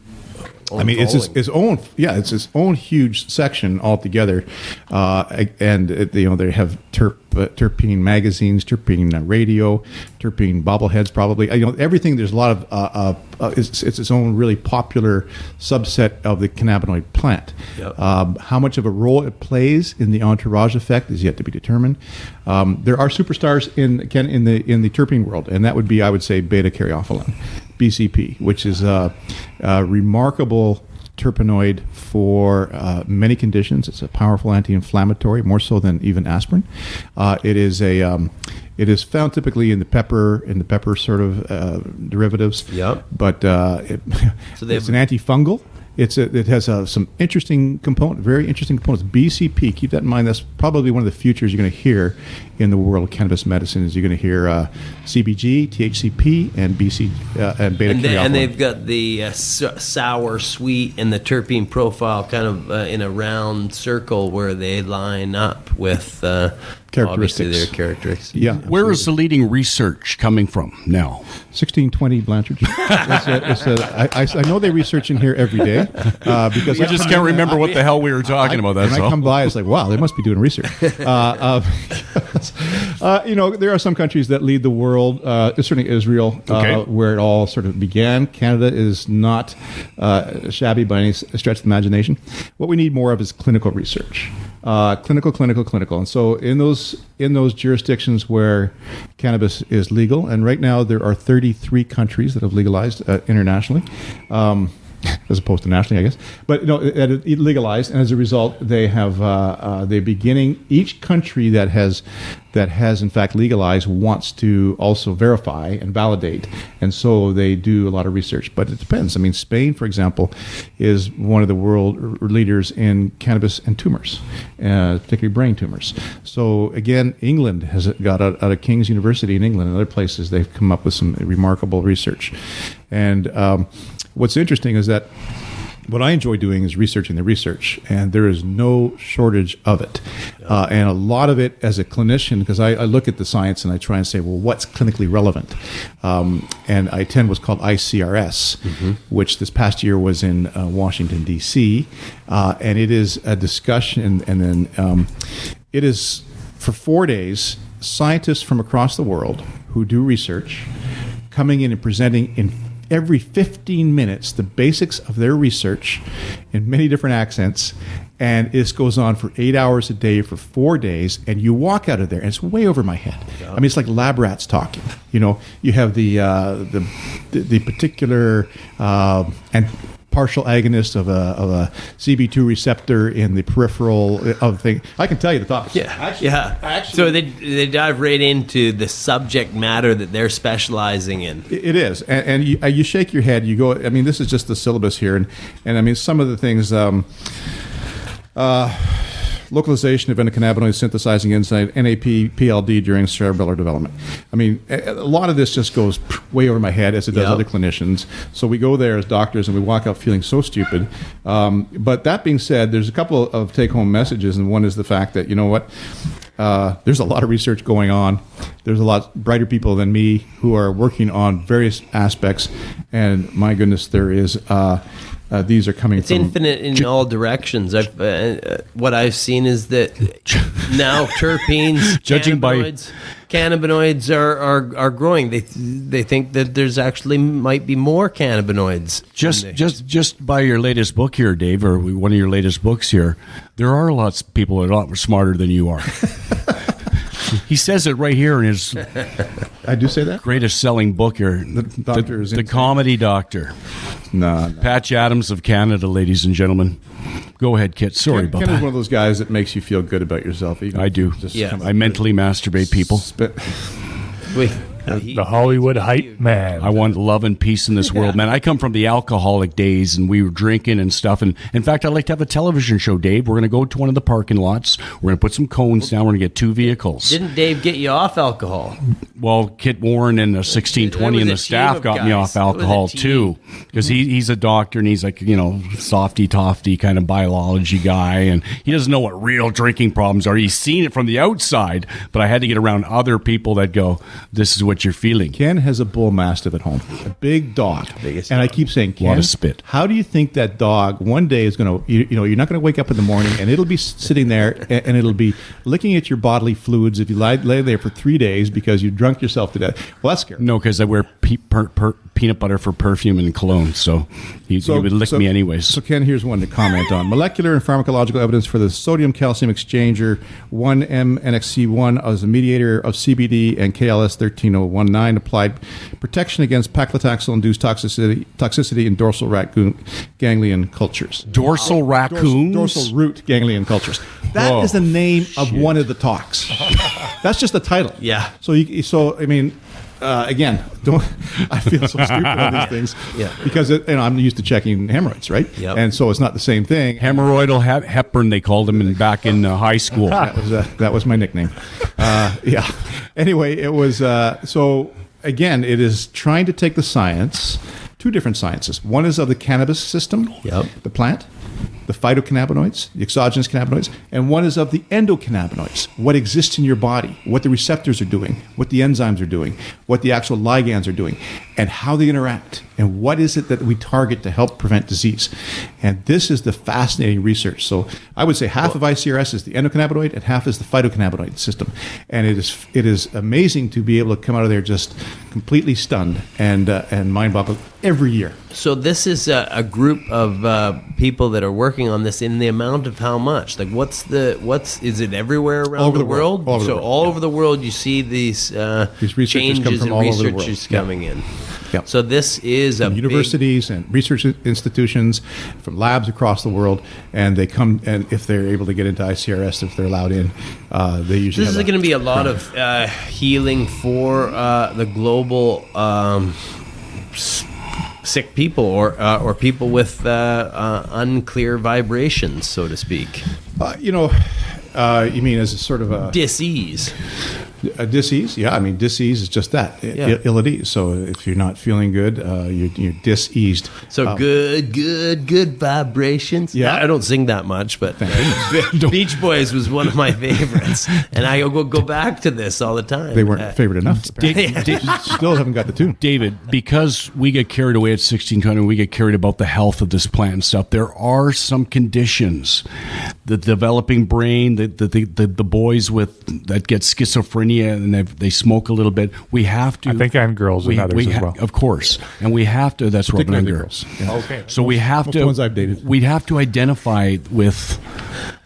I mean, it's its own. Yeah, it's its own huge section altogether, and they have terpene magazines, terpene radio, terpene bobbleheads. Probably, everything. There's a lot of. It's its own really popular subset of the cannabinoid plant. Yep. How much of a role it plays in the entourage effect is yet to be determined. There are superstars in the terpene world, and that would be, I would say, beta caryophyllene, BCP, which is a remarkable terpenoid for many conditions. It's a powerful anti-inflammatory, more so than even aspirin. It is found typically in the pepper sort of derivatives. Yep. But it's an antifungal. It has some interesting very interesting components. BCP, keep that in mind. That's probably one of the futures you're going to hear in the world of cannabis medicine. Is you're going to hear CBG, THCP, and and beta caryophyllene. And they've got the sour, sweet, and the terpene profile kind of in a round circle where they line up with Obviously, characteristics. their characteristics. Yeah. Where is the leading research coming from now? 1620 Blanchard. I know they research in here every day because I just can't remember what the hell we were talking about. That's when I all. come by, it's like, wow, they must be doing research. There are some countries that lead the world. Certainly Israel, Okay. where it all sort of began. Canada is not shabby by any stretch of the imagination. What we need more of is clinical research. Clinical. And so in those jurisdictions where cannabis is legal, and right now there are 33 countries that have legalized internationally, as opposed to nationally, I guess. But it legalized, and as a result, they have they're beginning. Each country that has in fact legalized wants to also verify and validate, and so they do a lot of research. But it depends. I mean, Spain, for example, is one of the world leaders in cannabis and tumors, particularly brain tumors. So again, England has got out of King's University in England and other places, they've come up with some remarkable research. And what's interesting is that what I enjoy doing is researching the research, and there is no shortage of it. And a lot of it as a clinician, because I look at the science and I try and say, well, what's clinically relevant? And I attend what's called ICRS, which this past year was in Washington, D.C., and it is a discussion, and then it is for 4 days, scientists from across the world who do research coming in and presenting in every 15 minutes the basics of their research in many different accents, and this goes on for 8 hours a day for 4 days, and you walk out of there and it's way over my head. I mean, it's like lab rats talking. You have the particular and partial agonist of a CB2 receptor in the peripheral of the thing. I can tell you the topics. Actually, so they dive right into the subject matter that they're specializing in. It is, and you shake your head. You go, I mean, this is just the syllabus here, and I mean, some of the things. Localization of endocannabinoid synthesizing enzyme NAP/PLD during cerebellar development. I mean, a lot of this just goes way over my head, as it does other clinicians. So we go there as doctors and we walk out feeling so stupid. But that being said, there's a couple of take-home messages, and one is the fact that, you know what, there's a lot of research going on. There's a lot brighter people than me who are working on various aspects, and my goodness, there is... these are coming It's from... infinite in all directions. What I've seen is that now terpenes, Judging by- cannabinoids are growing. They think that there's actually might be more cannabinoids. Just by your latest book here, Dave, or one of your latest books here, there are lots of people that are a lot smarter than you are. He says it right here in his I do say that? greatest selling book here. The doctor is The insane. Comedy Doctor. No. Patch Adams of Canada, ladies and gentlemen. Go ahead, Kit. Sorry about Ken is that. one of those guys that makes you feel good about yourself. You know, I do. just Yeah. come I mentally masturbate people. The Hollywood hype man. I want love and peace in this world, man. I come from the alcoholic days, and we were drinking and stuff. And in fact, I'd like to have a television show, Dave. We're going to go to one of the parking lots. We're going to put some cones down. We're going to get 2 vehicles. Didn't Dave get you off alcohol? Well, Kit Warren and the 1620 There and was the a team staff of got me guys. off It was a alcohol team. too, because he's a doctor and he's like, softy-tofty kind of biology guy, and he doesn't know what real drinking problems are. He's seen it from the outside, but I had to get around other people that go, "This is what you're feeling." Ken has a bull mastiff at home, a big dog. And I keep saying, Ken, Lot of spit. how do you think that dog one day is going to, you're not going to wake up in the morning and it'll be sitting there and it'll be licking at your bodily fluids if you lay there for 3 days because you drunk yourself to death. Well, that's scary. No, because I wear peanut butter for perfume and cologne, so he would lick me anyways. So, Ken, here's one to comment on. Molecular and pharmacological evidence for the sodium-calcium exchanger 1-MNXC1 as a mediator of CBD and KLS 13019 applied protection against paclitaxel-induced toxicity in dorsal ganglion cultures. Dorsal raccoons? Dorsal root ganglion cultures. That is the name of one of the talks. That's just the title. Yeah. So I mean, again, I feel so stupid on these things. Yeah. Because I'm used to checking hemorrhoids, right? Yep. And so it's not the same thing. Hemorrhoidal Hepburn, they called him back in high school. That was my nickname. Yeah. Anyway, it was so. Again, it is trying to take the science, 2 different sciences. One is of the cannabis system, Yep. the plant, the phytocannabinoids, the exogenous cannabinoids, and one is of the endocannabinoids, what exists in your body, what the receptors are doing, what the enzymes are doing, what the actual ligands are doing, and how they interact, and what is it that we target to help prevent disease. And this is the fascinating research. So I would say half of ICRS is the endocannabinoid and half is the phytocannabinoid system. And it is amazing to be able to come out of there just completely stunned and mind-boggled every year. So this is a group of people that are working on this in the amount of how much? Like is it everywhere around All over the the world. world? All over the So world, all yeah. over the world you see these researchers changes come from and all over the world. researchers Yeah. coming in. Yeah. So this is a universities and research institutions from labs across the world, and they come, and if they're able to get into ICRS, if they're allowed in, they usually This is going to be a lot of healing for the global sick people or people with unclear vibrations, so to speak. You mean as a sort of a Disease. A disease, yeah. I mean, disease is just that, ill at ease. So if you're not feeling good, you're diseased. So good vibrations. Yeah. I don't sing that much, but Beach Boys was one of my favorites, and I go back to this all the time. They weren't favorite enough. Still haven't got the tune. David, because we get carried away at 1620, we get carried about the health of this plant and stuff. There are some conditions, the developing brain, the boys that get schizophrenia and they smoke a little bit. We have to. I think on girls and others as well. Of course, and we have to. That's rubbing on Particularly girls. Yeah. Okay. So we have Most to. ones I've dated. We'd have to identify with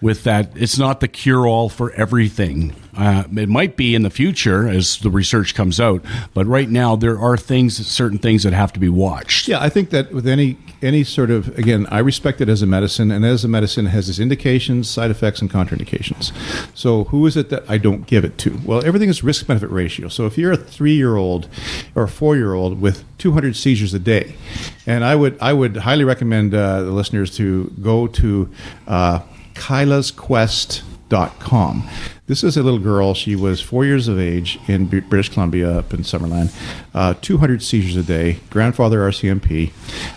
that. It's not the cure-all for everything. It might be in the future as the research comes out, but right now there are certain things that have to be watched. Yeah, I think that with any sort of, again, I respect it as a medicine, and as a medicine has its indications, side effects, and contraindications. So who is it that I don't give it to? Well, everything is risk-benefit ratio. So if you're a 3-year-old or a 4-year-old with 200 seizures a day, and I would highly recommend the listeners to go to Kyla'sQuest.com. This is a little girl. She was 4 years of age in British Columbia, up in Summerland. 200 seizures a day. Grandfather RCMP.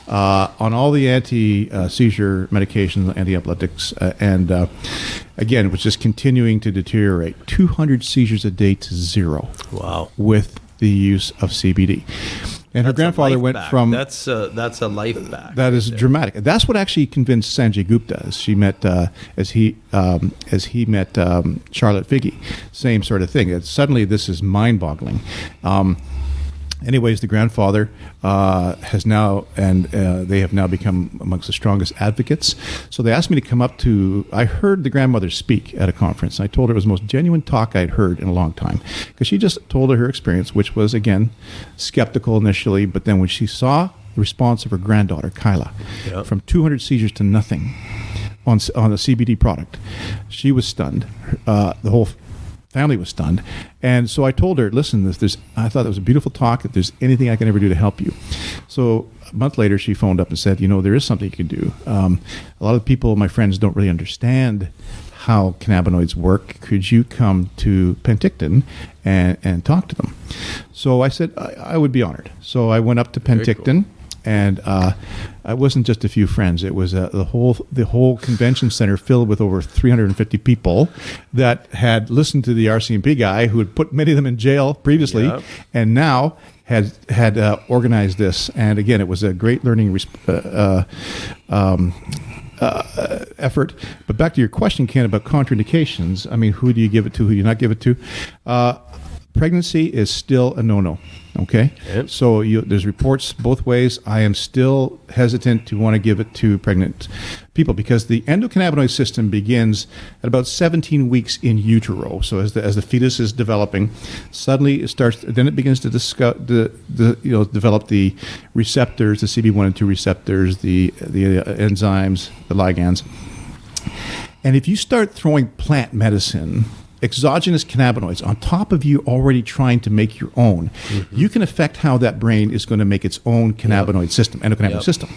On all the anti-seizure medications, anti-epileptics, and again, it was just continuing to deteriorate. 200 seizures a day to zero. Wow. With the use of CBD. And her grandfather went from... That's a life back. That is dramatic. That's what actually convinced Sanjay Gupta as he met Charlotte Figge. Same sort of thing. Suddenly, this is mind-boggling. Anyways, the grandfather has now, and they have now become amongst the strongest advocates. So they asked me to come up to, I heard the grandmother speak at a conference. I told her it was the most genuine talk I'd heard in a long time. Because she just told her experience, which was, again, skeptical initially, but then when she saw the response of her granddaughter, Kyla, from 200 seizures to nothing on a CBD product, she was stunned. The whole family was stunned. And so I told her, listen, I thought that was a beautiful talk. If there's anything I can ever do to help you. So a month later, she phoned up and said, there is something you can do. A lot of people, my friends, don't really understand how cannabinoids work. Could you come to Penticton and talk to them? So I said, I would be honored. So I went up to Penticton. Cool. And it wasn't just a few friends. It was the whole convention center filled with over 350 people that had listened to the RCMP guy who had put many of them in jail previously, and now had organized this. And again, it was a great learning effort. But back to your question, Ken, about contraindications. I mean, who do you give it to? Who do you not give it to? Pregnancy is still a no-no. Okay, so there's reports both ways. I am still hesitant to want to give it to pregnant people because the endocannabinoid system begins at about 17 weeks in utero. So as the fetus is developing, suddenly it starts. Then it begins to develop the receptors, the CB1 and 2 receptors, the enzymes, the ligands. And if you start throwing plant medicine, exogenous cannabinoids on top of you already trying to make your own, you can affect how that brain is going to make its own cannabinoid system, endocannabinoid system.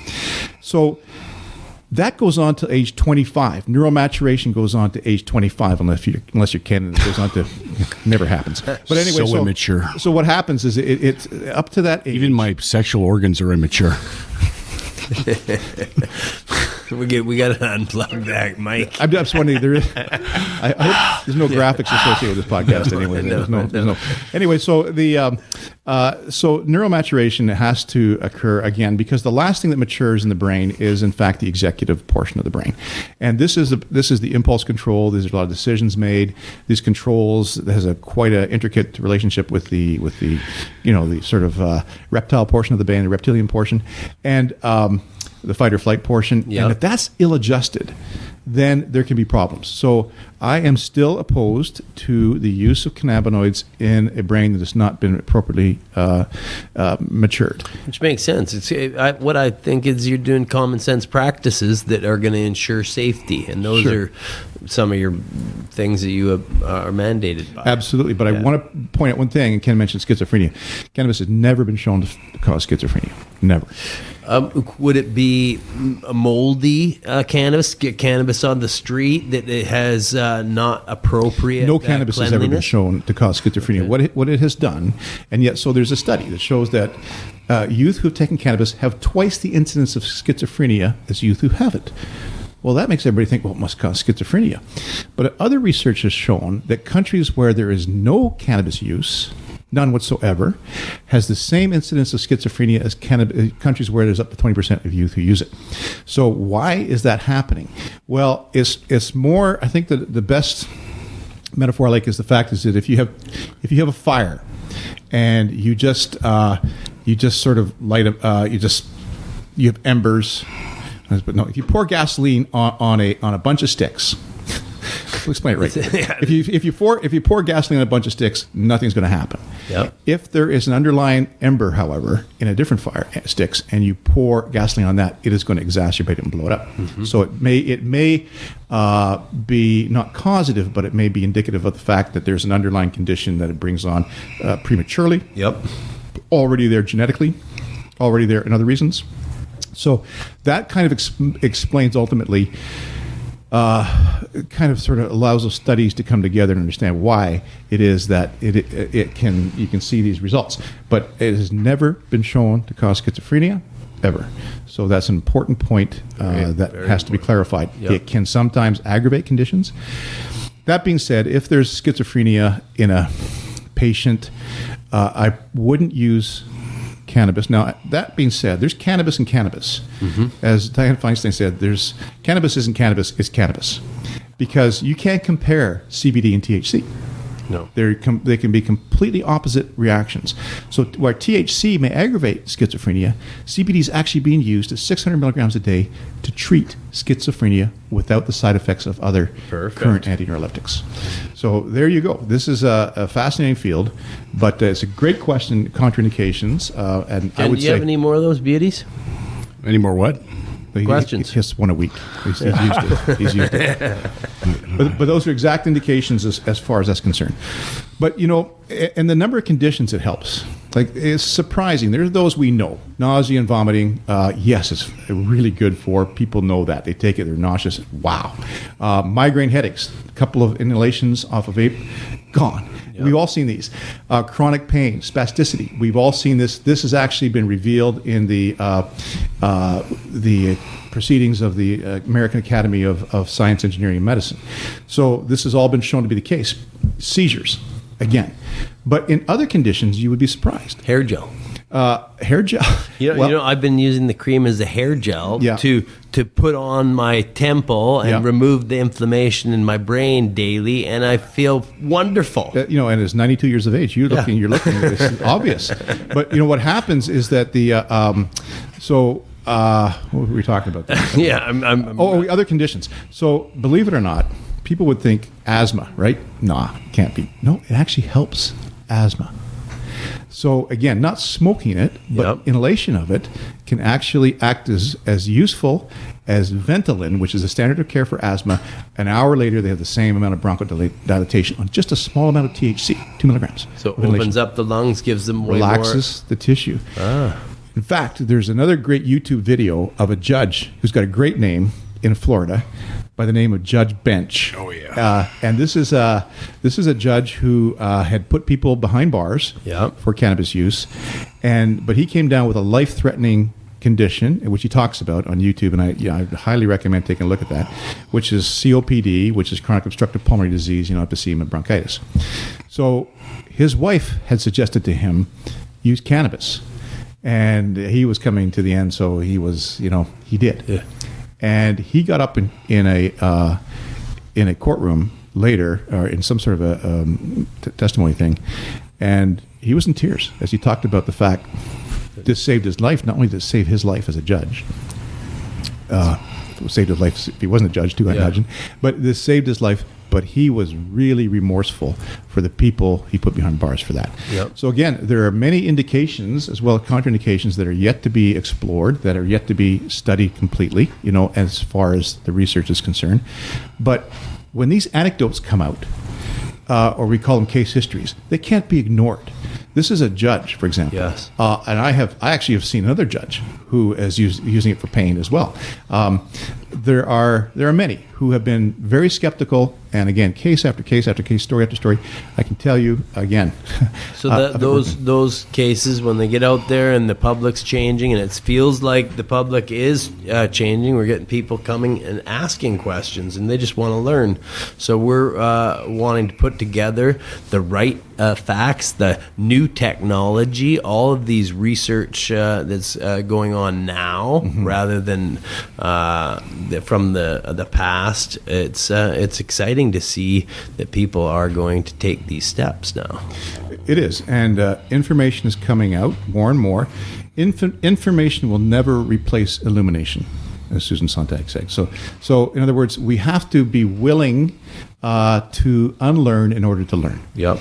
So that goes on to age 25. Neuromaturation goes on to age 25, unless you're Canadian. It goes on to never happens. But anyway, so immature. So what happens is it's up to that age. Even my sexual organs are immature. We got to unplug that mic. I'm just wondering. I hope there's no graphics associated with this podcast. Anyway, there's no. Anyway, so so neuromaturation has to occur again because the last thing that matures in the brain is, in fact, the executive portion of the brain, and this is the impulse control. There's a lot of decisions made. These controls has quite an intricate relationship with the the sort of reptile portion of the brain, the reptilian portion, and the fight or flight portion. Yep. And if that's ill-adjusted, then there can be problems. So I am still opposed to the use of cannabinoids in a brain that has not been appropriately matured. Which makes sense. What I think is you're doing common sense practices that are going to ensure safety, and those are some of your things that you are mandated by. Absolutely, but I want to point out one thing, and Ken mentioned schizophrenia. Cannabis has never been shown to cause schizophrenia. Never. Would it be a moldy cannabis? Get cannabis on the street that it has not appropriate? No cannabis has ever been shown to cause schizophrenia. Okay. What it has done, and yet so there's a study that shows that youth who have taken cannabis have twice the incidence of schizophrenia as youth who haven't. Well, that makes everybody think, well, it must cause schizophrenia. But other research has shown that countries where there is no cannabis use, none whatsoever, has the same incidence of schizophrenia as countries where there's up to 20% of youth who use it. So why is that happening? Well, it's more, I think that the best metaphor I like is the fact is that if you have a fire and you just sort of light up, you have embers. But no, if you pour gasoline on a bunch of sticks, we'll explain it right. If you pour gasoline on a bunch of sticks, nothing's going to happen. Yep. If there is an underlying ember, however, in a different fire sticks, and you pour gasoline on that, it is going to exacerbate it and blow it up. Mm-hmm. So it may be not causative, but it may be indicative of the fact that there's an underlying condition that it brings on prematurely. Yep. Already there genetically, already there in other reasons. So that kind of explains ultimately, kind of sort of allows those studies to come together and understand why it is that you can see these results. But it has never been shown to cause schizophrenia, ever. So that's an important point that has to be clarified. Yep. It can sometimes aggravate conditions. That being said, if there's schizophrenia in a patient, I wouldn't use cannabis. Now, that being said, there's cannabis and cannabis. Mm-hmm. As Dianne Feinstein said, there's cannabis isn't cannabis, it's cannabis. Because you can't compare CBD and THC. No. They can be completely opposite reactions. So where THC may aggravate schizophrenia, CBD is actually being used at 600 milligrams a day to treat schizophrenia without the side effects of other current antineuroleptics. So there you go. This is a fascinating field, but it's a great question, contraindications. And I would do you have any more of those beauties? Any more what? Questions? He just one a week. He's used it. He's used it. But those are exact indications as far as that's concerned. But, and the number of conditions it helps. Like, it's surprising. There's those we know. Nausea and vomiting, yes, it's really good for. People know that. They take it, they're nauseous. Wow. Migraine headaches, a couple of inhalations off of vape, gone. Yep. We've all seen these. Chronic pain, spasticity. We've all seen this. This has actually been revealed in the proceedings of the American Academy of Science, Engineering, and Medicine. So this has all been shown to be the case. Seizures, again. But in other conditions, you would be surprised. Hair gel. Hair gel. I've been using the cream as a hair gel to put on my temple and remove the inflammation in my brain daily, and I feel wonderful. And it's 92 years of age. You're looking. It's obvious. But what happens is that the what were we talking about? Other conditions. So believe it or not, people would think asthma, right? Nah, can't be. No, it actually helps asthma. So again, not smoking it, but inhalation of it can actually act as useful as Ventolin, which is a standard of care for asthma. An hour later, they have the same amount of bronchodilation on just a small amount of THC, 2 milligrams. So it opens up the lungs, gives them relaxes the tissue. In fact, there's another great YouTube video of a judge who's got a great name in Florida by the name of Judge Bench. Oh yeah. And this is a judge who had put people behind bars for cannabis use, but he came down with a life-threatening condition, which he talks about on YouTube, and I highly recommend taking a look at that, which is COPD, which is chronic obstructive pulmonary disease, emphysema and bronchitis. So his wife had suggested to him use cannabis, and he was coming to the end, so he was, he did. Yeah. And he got up in a courtroom later, or in some sort of a testimony thing, and he was in tears as he talked about the fact this saved his life. Not only did it save his life as a judge, it saved his life if he wasn't a judge too, I imagine, but this saved his life, but he was really remorseful for the people he put behind bars for that. Yep. So again, there are many indications as well as contraindications that are yet to be explored, that are yet to be studied completely, as far as the research is concerned. But when these anecdotes come out, or we call them case histories, they can't be ignored. This is a judge, for example. Yes. And I actually have seen another judge who is using it for pain as well. There are many who have been very skeptical, and again, case after case after case, story after story. I can tell you again. So those cases, when they get out there and the public's changing, and it feels like the public is changing, we're getting people coming and asking questions, and they just want to learn. So we're wanting to put together the right facts, the new technology, all of these research that's going on now, rather than from the past. It's exciting to see that people are going to take these steps now. It is, and information is coming out more and more. Information will never replace illumination, as Susan Sontag said. So in other words, we have to be willing to unlearn in order to learn. Yep.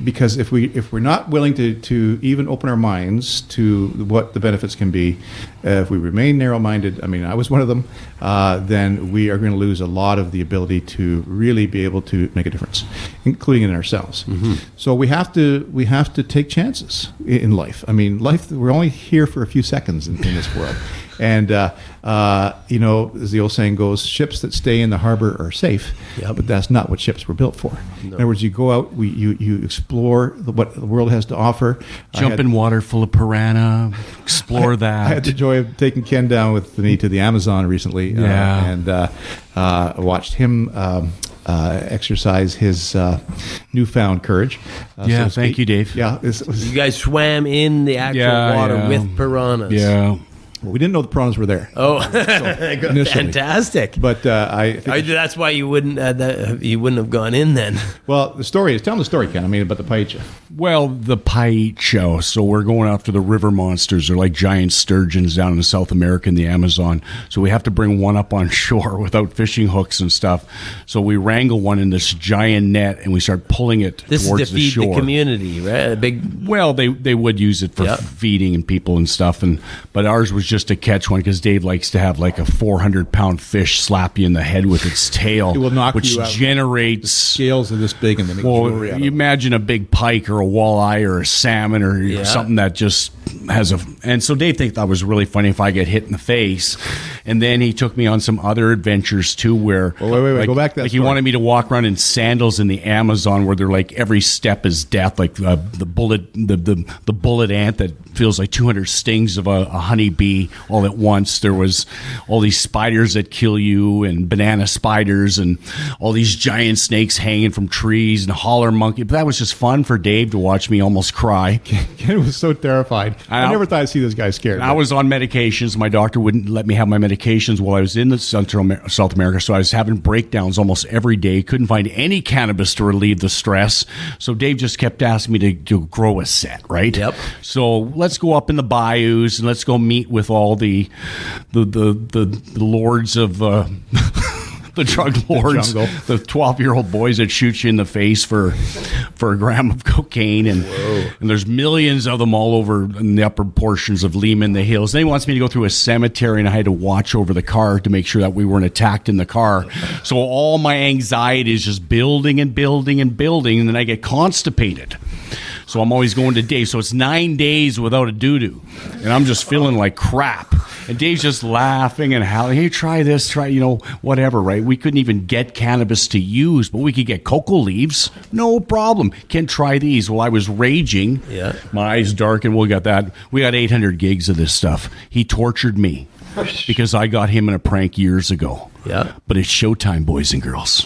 Because if we're not willing to even open our minds to what the benefits can be, if we remain narrow-minded, I was one of them, then we are going to lose a lot of the ability to really be able to make a difference, including in ourselves. So we have to take chances in life. Life, we're only here for a few seconds in this world. And, as the old saying goes, ships that stay in the harbor are safe, but that's not what ships were built for. No. In other words, you go out, you explore what the world has to offer. Jump in water full of piranha, explore that. I had the joy of taking Ken down with me to the Amazon recently, and watched him exercise his newfound courage. Thank you, Dave. Yeah, you guys swam in the actual water with piranhas. Yeah. Well, we didn't know the prawns were there. Oh, fantastic! But that's why you wouldn't have gone in then. Well, the story is tell them the story, Ken. About the Paicha. Well, the Paicha. So we're going after the river monsters. They're like giant sturgeons down in South America in the Amazon. So we have to bring one up on shore without fishing hooks and stuff. So we wrangle one in this giant net and we start pulling it towards the shore. This is to feed the community, right? Well, they would use it for feeding and people and stuff, but ours was just to catch one because Dave likes to have like a 400-pound fish slap you in the head with its tail, it will knock which you out. Generates the scales are this big and they make jewelry out of you imagine a big pike or a walleye or a salmon or something that just has and so Dave thought that was really funny if I get hit in the face. And then he took me on some other adventures too where wait, go back to that he wanted me to walk around in sandals in the Amazon where they're like every step is death, like the bullet ant that feels like 200 stings of a honeybee all at once. There was all these spiders that kill you and banana spiders and all these giant snakes hanging from trees and holler monkey. But that was just fun for Dave to watch me almost cry. Ken was so terrified. I never thought I'd see this guy scared. I was on medications. My doctor wouldn't let me have my medications while I was in South America, so I was having breakdowns almost every day. Couldn't find any cannabis to relieve the stress. So Dave just kept asking me to grow a set, right? Yep. So let's go up in the bayous and let's go meet with all the lords of the drug lords, the 12-year-old boys that shoot you in the face for a gram of cocaine, and there's millions of them all over in the upper portions of Lima in the hills. Then he wants me to go through a cemetery, and I had to watch over the car to make sure that we weren't attacked in the car. So all my anxiety is just building and building and building, and then I get constipated. So I'm always going to Dave. So it's 9 days without a doo-doo, and I'm just feeling like crap. And Dave's just laughing and howling. Hey, try this, whatever, right? We couldn't even get cannabis to use, but we could get cocoa leaves. No problem. Can try these. Well, I was raging. Yeah. My eyes darkened. We got 800 gigs of this stuff. He tortured me because I got him in a prank years ago. Yeah. But it's showtime, boys and girls.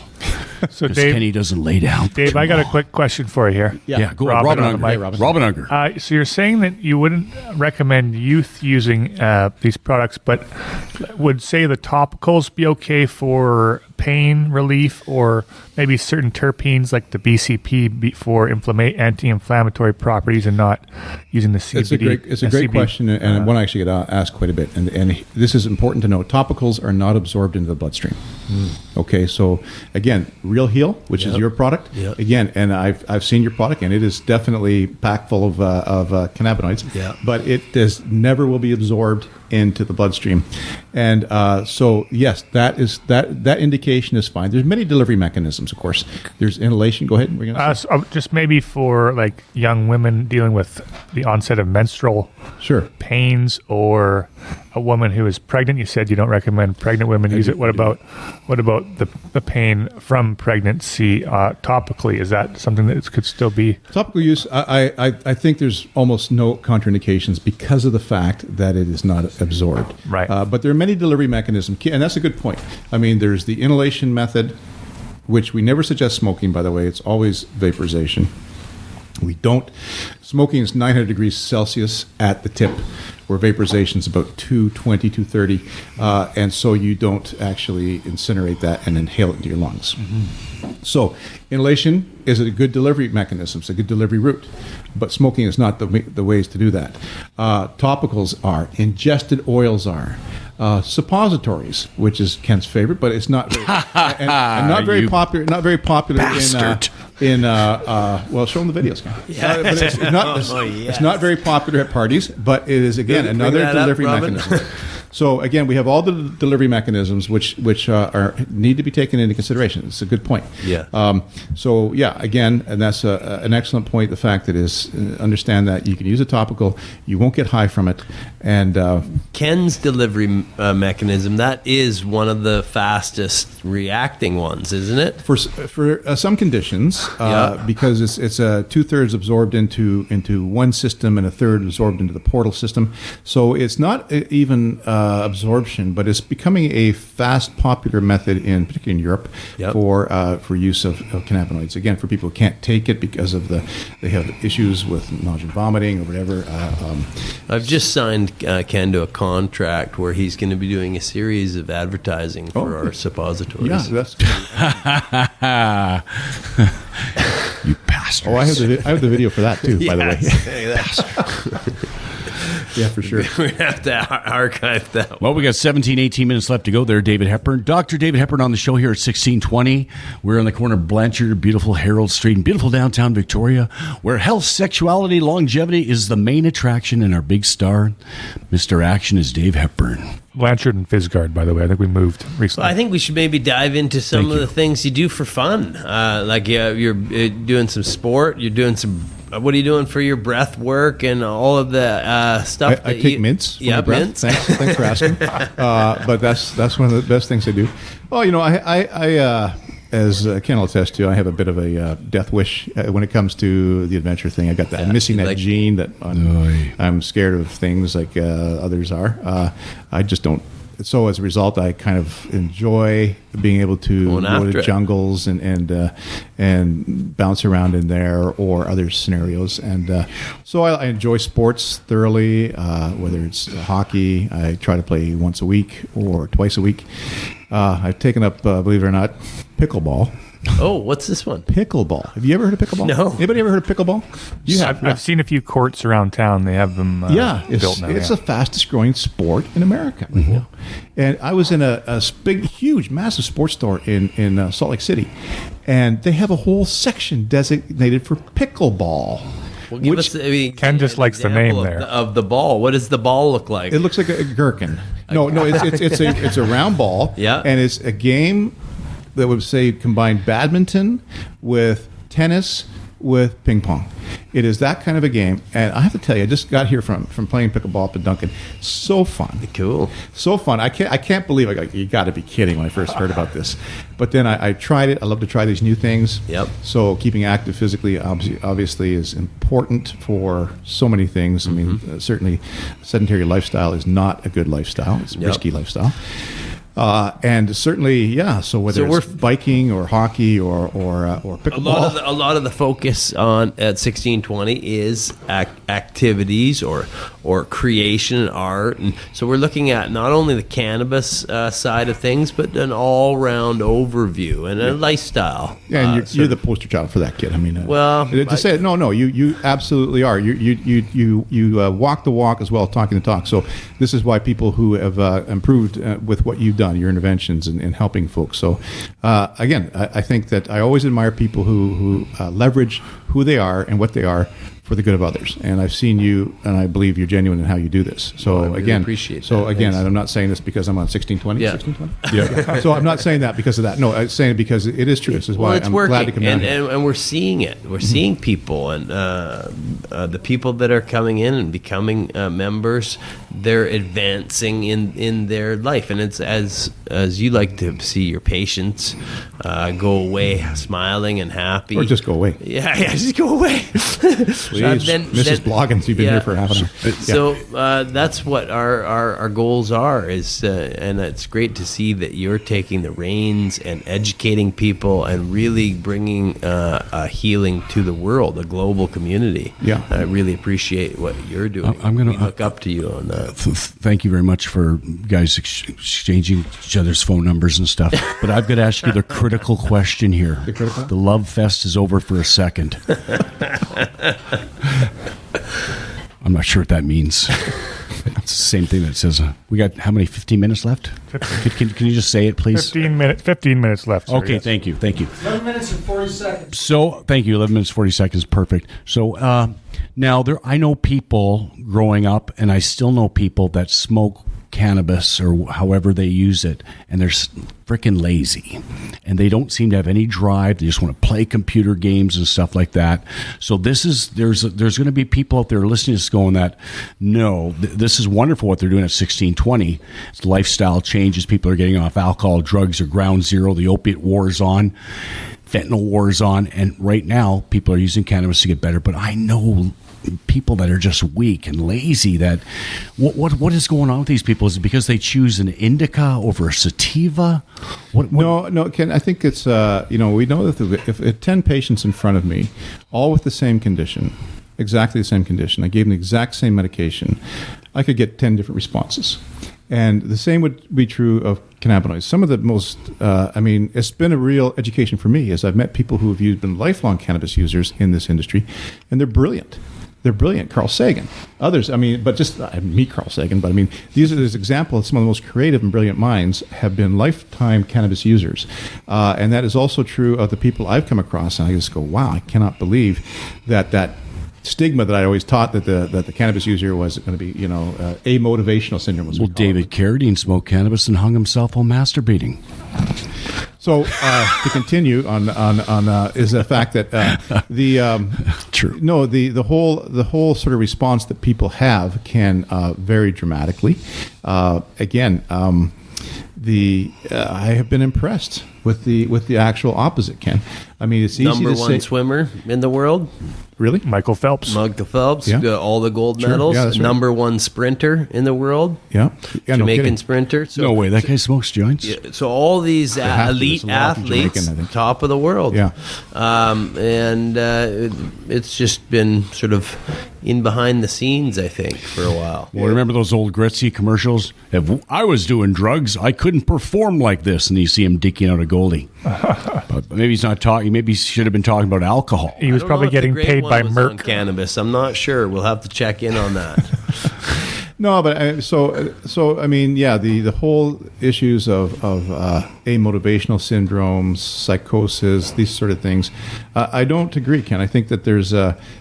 So Because Dave, Kenny doesn't lay down. Dave, I got a quick question for you here. Yeah, go on. Robin Robin on the Unger. mic. Robin Unger. So you're saying that you wouldn't recommend youth using these products, but would say the topicals be okay for pain relief, or maybe certain terpenes like the BCP for anti-inflammatory properties, and not using the CBD? It's a great question, and one I actually get asked quite a bit. And this is important to know. Topicals are not absorbed into the bloodstream. Okay, so again, Real Heal, which is your product. Yep. Again, and I've seen your product, and it is definitely packed full of cannabinoids. Yeah. But it never will be absorbed into the bloodstream, and so yes, that indication is fine. There's many delivery mechanisms, of course. There's inhalation. Go ahead. We're gonna say. So just maybe for like young women dealing with the onset of menstrual pains, or a woman who is pregnant. You said you don't recommend pregnant women use it. What about the pain from pregnancy topically? Is that something that could still be Topical use? I think there's almost no contraindications because of the fact that it is not absorbed. Right. But there are many delivery mechanisms, and that's a good point. I mean, there's the inhalation method, which we never suggest smoking, by the way. It's always vaporization. We don't. Smoking is 900 degrees Celsius at the tip, where vaporization is about 220, 230. And so you don't actually incinerate that and inhale it into your lungs. So inhalation is a good delivery mechanism. It's a good delivery route. But smoking is not the ways to do that. Topicals are. Ingested oils are. Suppositories, which is Ken's favorite, but it's not very, and not very popular. Not very popular bastard. Well, show them the videos. Ken. But it's not very popular at parties, but it is again Bring another that up, delivery Robin. mechanism. So again, we have all the delivery mechanisms which need to be taken into consideration. It's a good point. Yeah. So yeah, again, and that's an excellent point. The fact that is understand that you can use a topical, you won't get high from it, and Ken's delivery mechanism, that is one of the fastest reacting ones, isn't it? for some conditions, because it's 2/3 absorbed into one system and 1/3 absorbed into the portal system. So it's not even absorption, but it's becoming a fast, popular method particularly in Europe, for use of cannabinoids. Again, for people who can't take it because of they have issues with nausea, and vomiting, or whatever. I've just signed Ken to a contract where he's going to be doing a series of advertising for our suppositories. Yeah, that's. You bastards. Oh, I have the video for that too. By the way. Yeah, for sure. We have to archive that. Well, we got 18 minutes left to go there, David Hepburn. Dr. David Hepburn on the show here at 1620. We're on the corner of Blanchard, beautiful Herald Street in beautiful downtown Victoria, where health, sexuality, longevity is the main attraction, and our big star, Mr. Action, is Dave Hepburn. Blanchard and Fisgard, by the way? I think we moved recently. Well, I think we should maybe dive into some of the things you do for fun. Like you're doing some sport, you're doing some... What are you doing for your breath work and all of the stuff? I take mints for my breath. Mints. Thanks for asking. But that's one of the best things I do. Oh, I as Ken will attest to, I have a bit of a death wish when it comes to the adventure thing. I got that. I'm missing that gene that I'm scared of things like others are. I just don't. So as a result, I kind of enjoy being able to go to jungles and bounce around in there or other scenarios. And so I enjoy sports thoroughly, whether it's hockey. I try to play once a week or twice a week. I've taken up, believe it or not, pickleball. Oh, what's this one? Pickleball. Have you ever heard of pickleball? No. Anybody ever heard of pickleball? You have. I've seen a few courts around town. They have them built now. It's the fastest growing sport in America. Mm-hmm. And I was in a big, huge, massive sports store in Salt Lake City, and they have a whole section designated for pickleball. Well, give us, Ken just likes the name there. Of the ball. What does the ball look like? It looks like a gherkin. No, it's a round ball. Yeah. And it's a game that would say combine badminton with tennis with ping pong. It is that kind of a game. And I have to tell you, I just got here from playing pickleball up in Duncan. So fun. Cool. So fun. I can't believe it. You got to be kidding when I first heard about this. But then I tried it. I love to try these new things. Yep. So keeping active physically obviously is important for so many things. I mean, certainly sedentary lifestyle is not a good lifestyle. It's a risky lifestyle. And certainly, yeah. So whether it's biking or hockey or pickleball, a lot of the focus on at 1620 is activities or creation and art, and so we're looking at not only the cannabis side of things, but an all-round overview and a lifestyle. Yeah, and you're the poster child for that, kid. I mean, you absolutely are. You walk the walk as well as talking the talk. So this is why people who have improved with what you've done, your interventions and helping folks. So again, I think that I always admire people who leverage who they are and what they are for the good of others. And I've seen you, and I believe you're genuine in how you do this. So I really again, appreciate so that. again, Thanks. I'm not saying this because I'm on 1620. Yeah. 1620. Yeah. So I'm not saying that because of that. No, I'm saying it because it is true. This is why it's I'm working. glad to come down here. And we're seeing it. We're seeing people, and the people that are coming in and becoming members, they're advancing in their life. And it's as you like to see your patients go away smiling and happy, Or just go away. Yeah, just go away. Please, Mrs. Bloggins, you've been here for half an hour. So that's what our goals are, and it's great to see that you're taking the reins and educating people and really bringing a healing to the world, a global community. Yeah. I really appreciate what you're doing. We look up to you on that. Thank you very much for guys exchanging each other's phone numbers and stuff. But I've got to ask you the critical question here. The Love Fest is over for a second. I'm not sure what that means. It's the same thing that says, we got how many, 15 minutes left? Can you just say it, please? 15 minutes left. Sir, Okay, yes. thank you. 11 minutes and 40 seconds. So, thank you. 11 minutes, 40 seconds. Perfect. So, now I know people growing up, and I still know people that smoke cannabis or however they use it, and they're freaking lazy, and they don't seem to have any drive. They just want to play computer games and stuff like that. So there's going to be people out there listening to this going that, no, this is wonderful what they're doing at 1620. It's lifestyle changes. People are getting off alcohol, drugs are ground zero. The opiate war is on. Fentanyl war is on. And right now, people are using cannabis to get better. But I know people that are just weak and lazy. That what is going on with these people? Is it because they choose an indica over a sativa? No, Ken. I think it's we know that if 10 patients in front of me, all with the same condition, exactly the same condition, I gave them the exact same medication, I could get 10 different responses. And the same would be true of cannabinoids. Some of the most, it's been a real education for me as I've met people who have been lifelong cannabis users in this industry, and they're brilliant. They're brilliant. Carl Sagan, others. I meet Carl Sagan, but these are this example of some of the most creative and brilliant minds have been lifetime cannabis users, and that is also true of the people I've come across. And I just go, wow, I cannot believe that stigma that I always taught that the cannabis user was going to be, amotivational syndrome. Well, David Carradine smoked cannabis and hung himself while masturbating. So to continue on is the fact that True. No, the whole sort of response that people have can vary dramatically. Again, I have been impressed with the actual opposite, Ken. It's easy Number to say. one swimmer in the world, Really? Michael Phelps. Michael Phelps, Yeah. all the gold Sure. medals. Yeah, that's right. Number one sprinter in the world, Yeah. No Jamaican kidding. sprinter. So, No way, that guy smokes joints. So all these have to. elite There's a lot of athletes, Jamaican, I think. top of the world. Yeah. It's just been sort of in behind the scenes, I think, for a while. Well, remember those old Gretzky commercials? If I was doing drugs, I couldn't perform like this. And you see him digging out a goalie. But maybe he's not talking. Maybe he should have been talking about alcohol. He was I don't know probably if the getting great paid one by was on Merck. Cannabis. I'm not sure. We'll have to check in on that. No, but the whole issues of amotivational syndromes, psychosis, these sort of things, I don't agree, Ken. I think that there's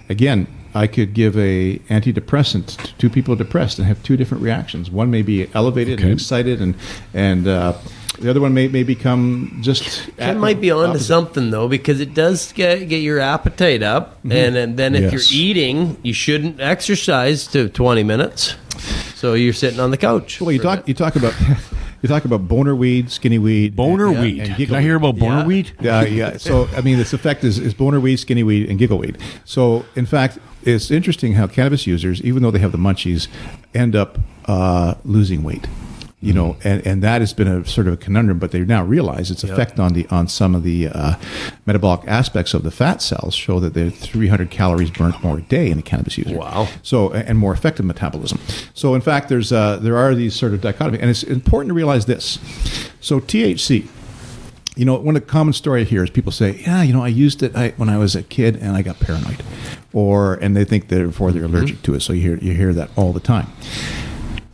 again, I could give a antidepressant to two people depressed and have two different reactions. One may be elevated and excited and The other one may become just. Ken might be onto something though, because it does get your appetite up, and then if Yes. you're eating, you shouldn't exercise to 20 minutes. So you're sitting on the couch. Well, you talk about you talk about boner weed, skinny weed, Boner and weed. giggle Did I hear about boner Yeah. weed? Yeah. So, I mean, its effect is boner weed, skinny weed, and giggle weed. So, in fact, it's interesting how cannabis users, even though they have the munchies, end up losing weight. You know, and that has been a sort of a conundrum, but they now realize its effect on some of the metabolic aspects of the fat cells show that they're 300 calories burnt more a day in a cannabis user. Wow. So, and more effective metabolism. So, in fact, there are these sort of dichotomy, and it's important to realize this. So, THC. You know, one of the common story here is people say, "Yeah, you know, I used it when I was a kid and I got paranoid," and they think therefore they're allergic to it. So you hear that all the time.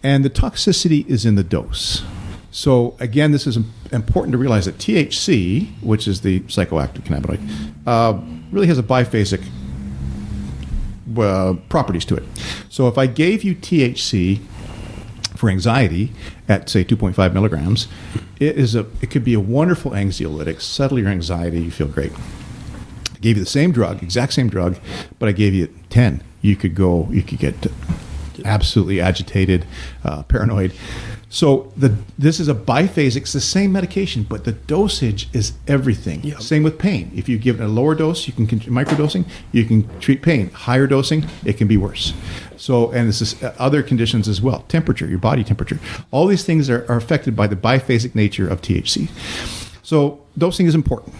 And the toxicity is in the dose. So again, this is important to realize that THC, which is the psychoactive cannabinoid, really has a biphasic properties to it. So if I gave you THC for anxiety at say 2.5 milligrams, it could be a wonderful anxiolytic, settle your anxiety, you feel great. I gave you the same drug, exact same drug, but I gave you 10. You could get absolutely agitated, paranoid. So this is a biphasic. It's the same medication, but the dosage is everything. Yep. Same with pain. If you give it a lower dose, you can microdosing. You can treat pain. Higher dosing, it can be worse. So, and this is other conditions as well. Temperature, your body temperature. All these things are affected by the biphasic nature of THC. So dosing is important.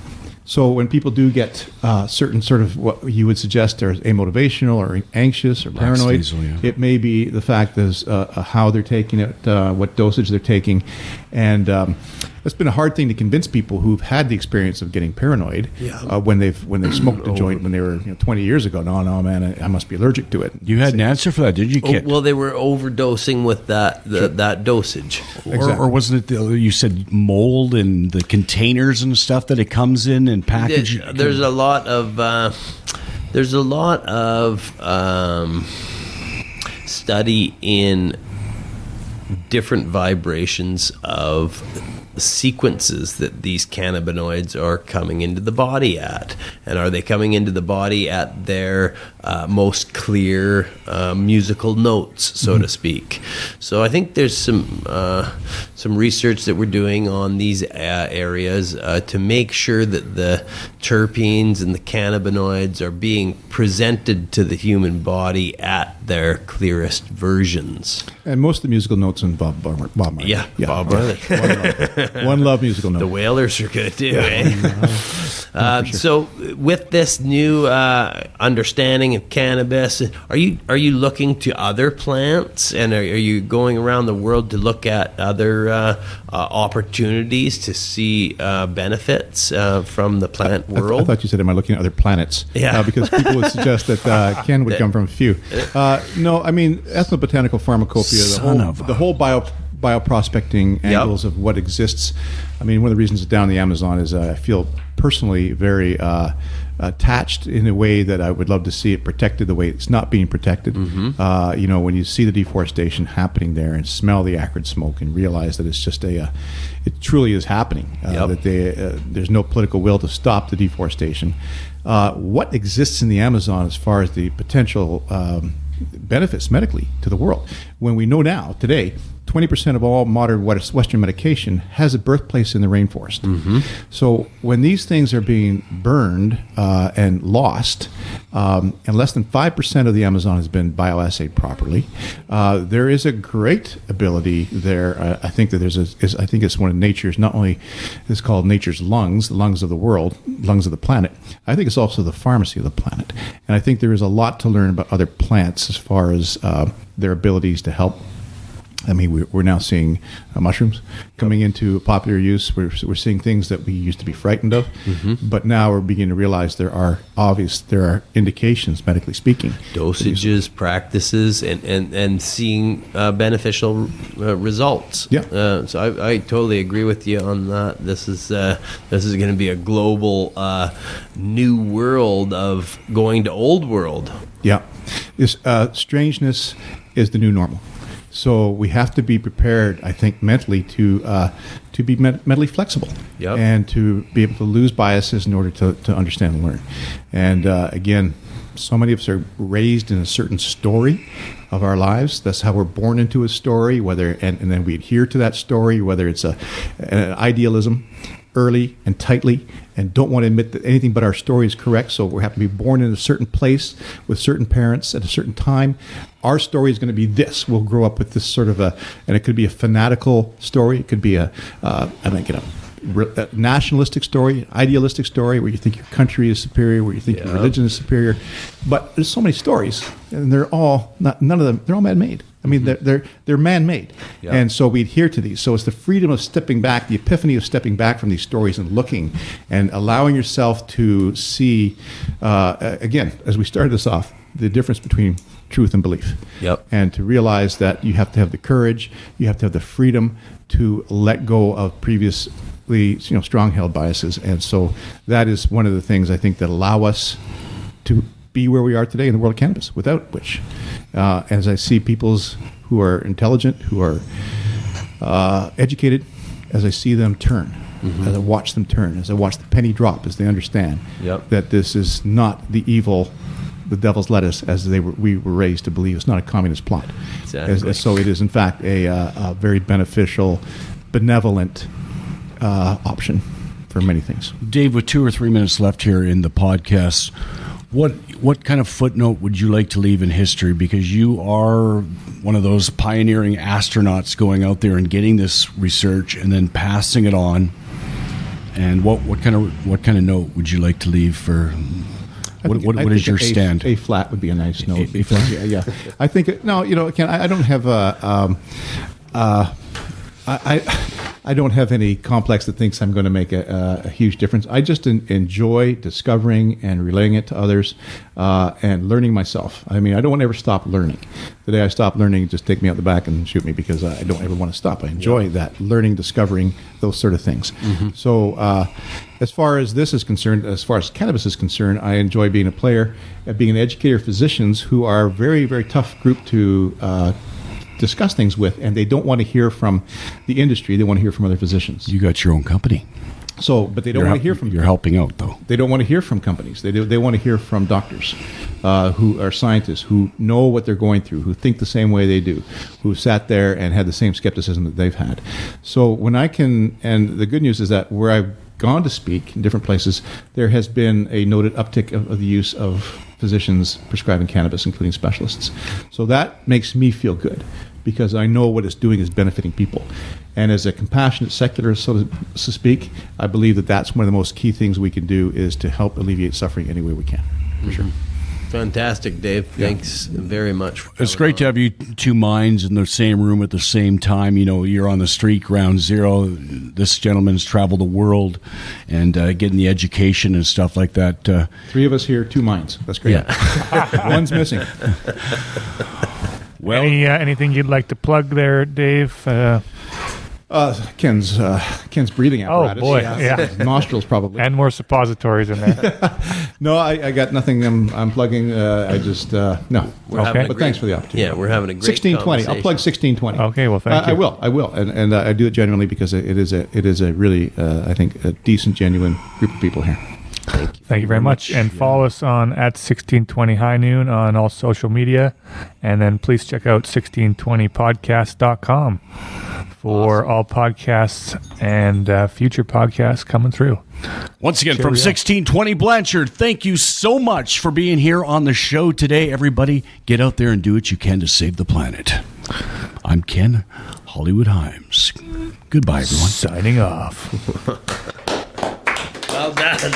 So when people do get certain sort of what you would suggest are amotivational or anxious or paranoid, Lackadaisical, yeah. it may be the fact is how they're taking it, what dosage they're taking, and that's been a hard thing to convince people who've had the experience of getting paranoid when they've smoked a joint when they were 20 years ago. No, man, I must be allergic to it. You had an answer for that, did you, Kit? Well, they were overdosing with that dosage. Or wasn't it you said mold in the containers and stuff that it comes in and packaged? There's a lot of study in different vibrations of sequences that these cannabinoids are coming into the body at, and are they coming into the body at their most clear musical notes, so to speak. So I think there's some research that we're doing on these areas to make sure that the terpenes and the cannabinoids are being presented to the human body at their clearest versions. And most of the musical notes involve Bob Marley. Yeah, Bob Marley. One love musical note. The Whalers are good too. Eh? So, with this new understanding of cannabis, are you looking to other plants, and are you going around the world to look at other opportunities to see benefits from the plant world? I thought you said, am I looking at other planets? Yeah. Because people would suggest that Ken would come from a few. No, I mean, ethnobotanical pharmacopoeia, the whole bioprospecting angles of what exists. I mean, one of the reasons down the Amazon is I feel personally very attached in a way that I would love to see it protected the way it's not being protected. When you see the deforestation happening there and smell the acrid smoke and realize that it's just it truly is happening, that there's no political will to stop the deforestation. What exists in the Amazon as far as the potential benefits medically to the world, when we know now, today, 20% of all modern Western medication has a birthplace in the rainforest. So when these things are being burned and lost, and less than 5% of the Amazon has been bioassayed properly, there is a great ability there. I think that I think it's one of nature's, not only it's called nature's lungs, the lungs of the world, lungs of the planet. I think it's also the pharmacy of the planet. And I think there is a lot to learn about other plants as far as their abilities to help. I mean, we're now seeing mushrooms coming into popular use. We're seeing things that we used to be frightened of, but now we're beginning to realize there are indications, medically speaking. Dosages, practices, and seeing beneficial results. Yeah. So I totally agree with you on that. This is going to be a global new world of going to old world. Yeah. This strangeness is the new normal. So we have to be prepared, I think, mentally to to be mentally flexible Yep. and to be able to lose biases in order to understand and learn. And again, so many of us are raised in a certain story of our lives. That's how we're born into a story, and then we adhere to that story, whether it's an idealism early and tightly and don't want to admit that anything but our story is correct. So we have to be born in a certain place with certain parents at a certain time. Our story is going to be this. We'll grow up with this sort of and it could be a fanatical story. It could be a nationalistic story, idealistic story, where you think your country is superior, where you think your religion is superior. But there's so many stories, and they're all none of them. They're all man-made. I mean, they're man-made, and so we adhere to these. So it's the freedom of stepping back, the epiphany of stepping back from these stories and looking and allowing yourself to see, again, as we started this off, the difference between truth and belief. Yep. And to realize that you have to have the courage, you have to have the freedom to let go of previously strong-held biases. And so that is one of the things I think that allow us to be where we are today in the world of cannabis, without which, as I see peoples who are intelligent, who are educated, as I see them turn, as I watch them turn, as I watch the penny drop, as they understand that this is not the evil, the devil's lettuce, as we were raised to believe. It's not a communist plot. Exactly. So it is, in fact, a very beneficial, benevolent option for many things. Dave, with 2 or 3 minutes left here in the podcast, what kind of footnote would you like to leave in history? Because you are one of those pioneering astronauts going out there and getting this research and then passing it on. And what kind of note would you like to leave for? What is your stand? A flat would be a nice note. A flat? Yeah. I think Ken, I don't have I don't have any complex that thinks I'm going to make a huge difference. I just enjoy discovering and relaying it to others and learning myself. I mean, I don't want to ever stop learning. The day I stop learning, just take me out the back and shoot me, because I don't ever want to stop. I enjoy that, learning, discovering, those sort of things. So as far as this is concerned, as far as cannabis is concerned, I enjoy being a player, being an educator of physicians who are a very, very tough group to discuss things with, and they don't want to hear from the industry. They want to hear from other physicians. You got your own company. So, but they don't want to hear from. You're helping out, though. They don't want to hear from companies. They want to hear from doctors, who are scientists, who know what they're going through, who think the same way they do, who sat there and had the same skepticism that they've had. So when I can, and the good news is that where I've gone to speak in different places, there has been a noted uptick of the use of physicians prescribing cannabis, including specialists. So that makes me feel good, because I know what it's doing is benefiting people. And as a compassionate secularist, so to speak, I believe that that's one of the most key things we can do, is to help alleviate suffering any way we can. For sure. Fantastic, Dave. Thanks very much. It's great to have you two minds in the same room at the same time. You know, you're on the street, ground zero. This gentleman's traveled the world and getting the education and stuff like that. 3 of us here, 2 minds. That's great. Yeah. One's missing. Well, anything you'd like to plug there, Dave? Ken's breathing apparatus. Oh boy, yeah. Nostrils probably. And more suppositories in there. No, I got nothing. I'm plugging. I just no. But thanks for the opportunity. Yeah, we're having a great 1620. I'll plug 1620. Okay, well, thank you. I will, and I do it genuinely, because it is a really I think a decent, genuine group of people here. Thank you very much. And follow us on at 1620 High Noon on all social media. And then please check out 1620podcast.com for all podcasts and future podcasts coming through. Once again, from 1620 Blanchard, thank you so much for being here on the show today. Everybody, get out there and do what you can to save the planet. I'm Ken Hollywood Himes. Goodbye, everyone. Signing off. Well done.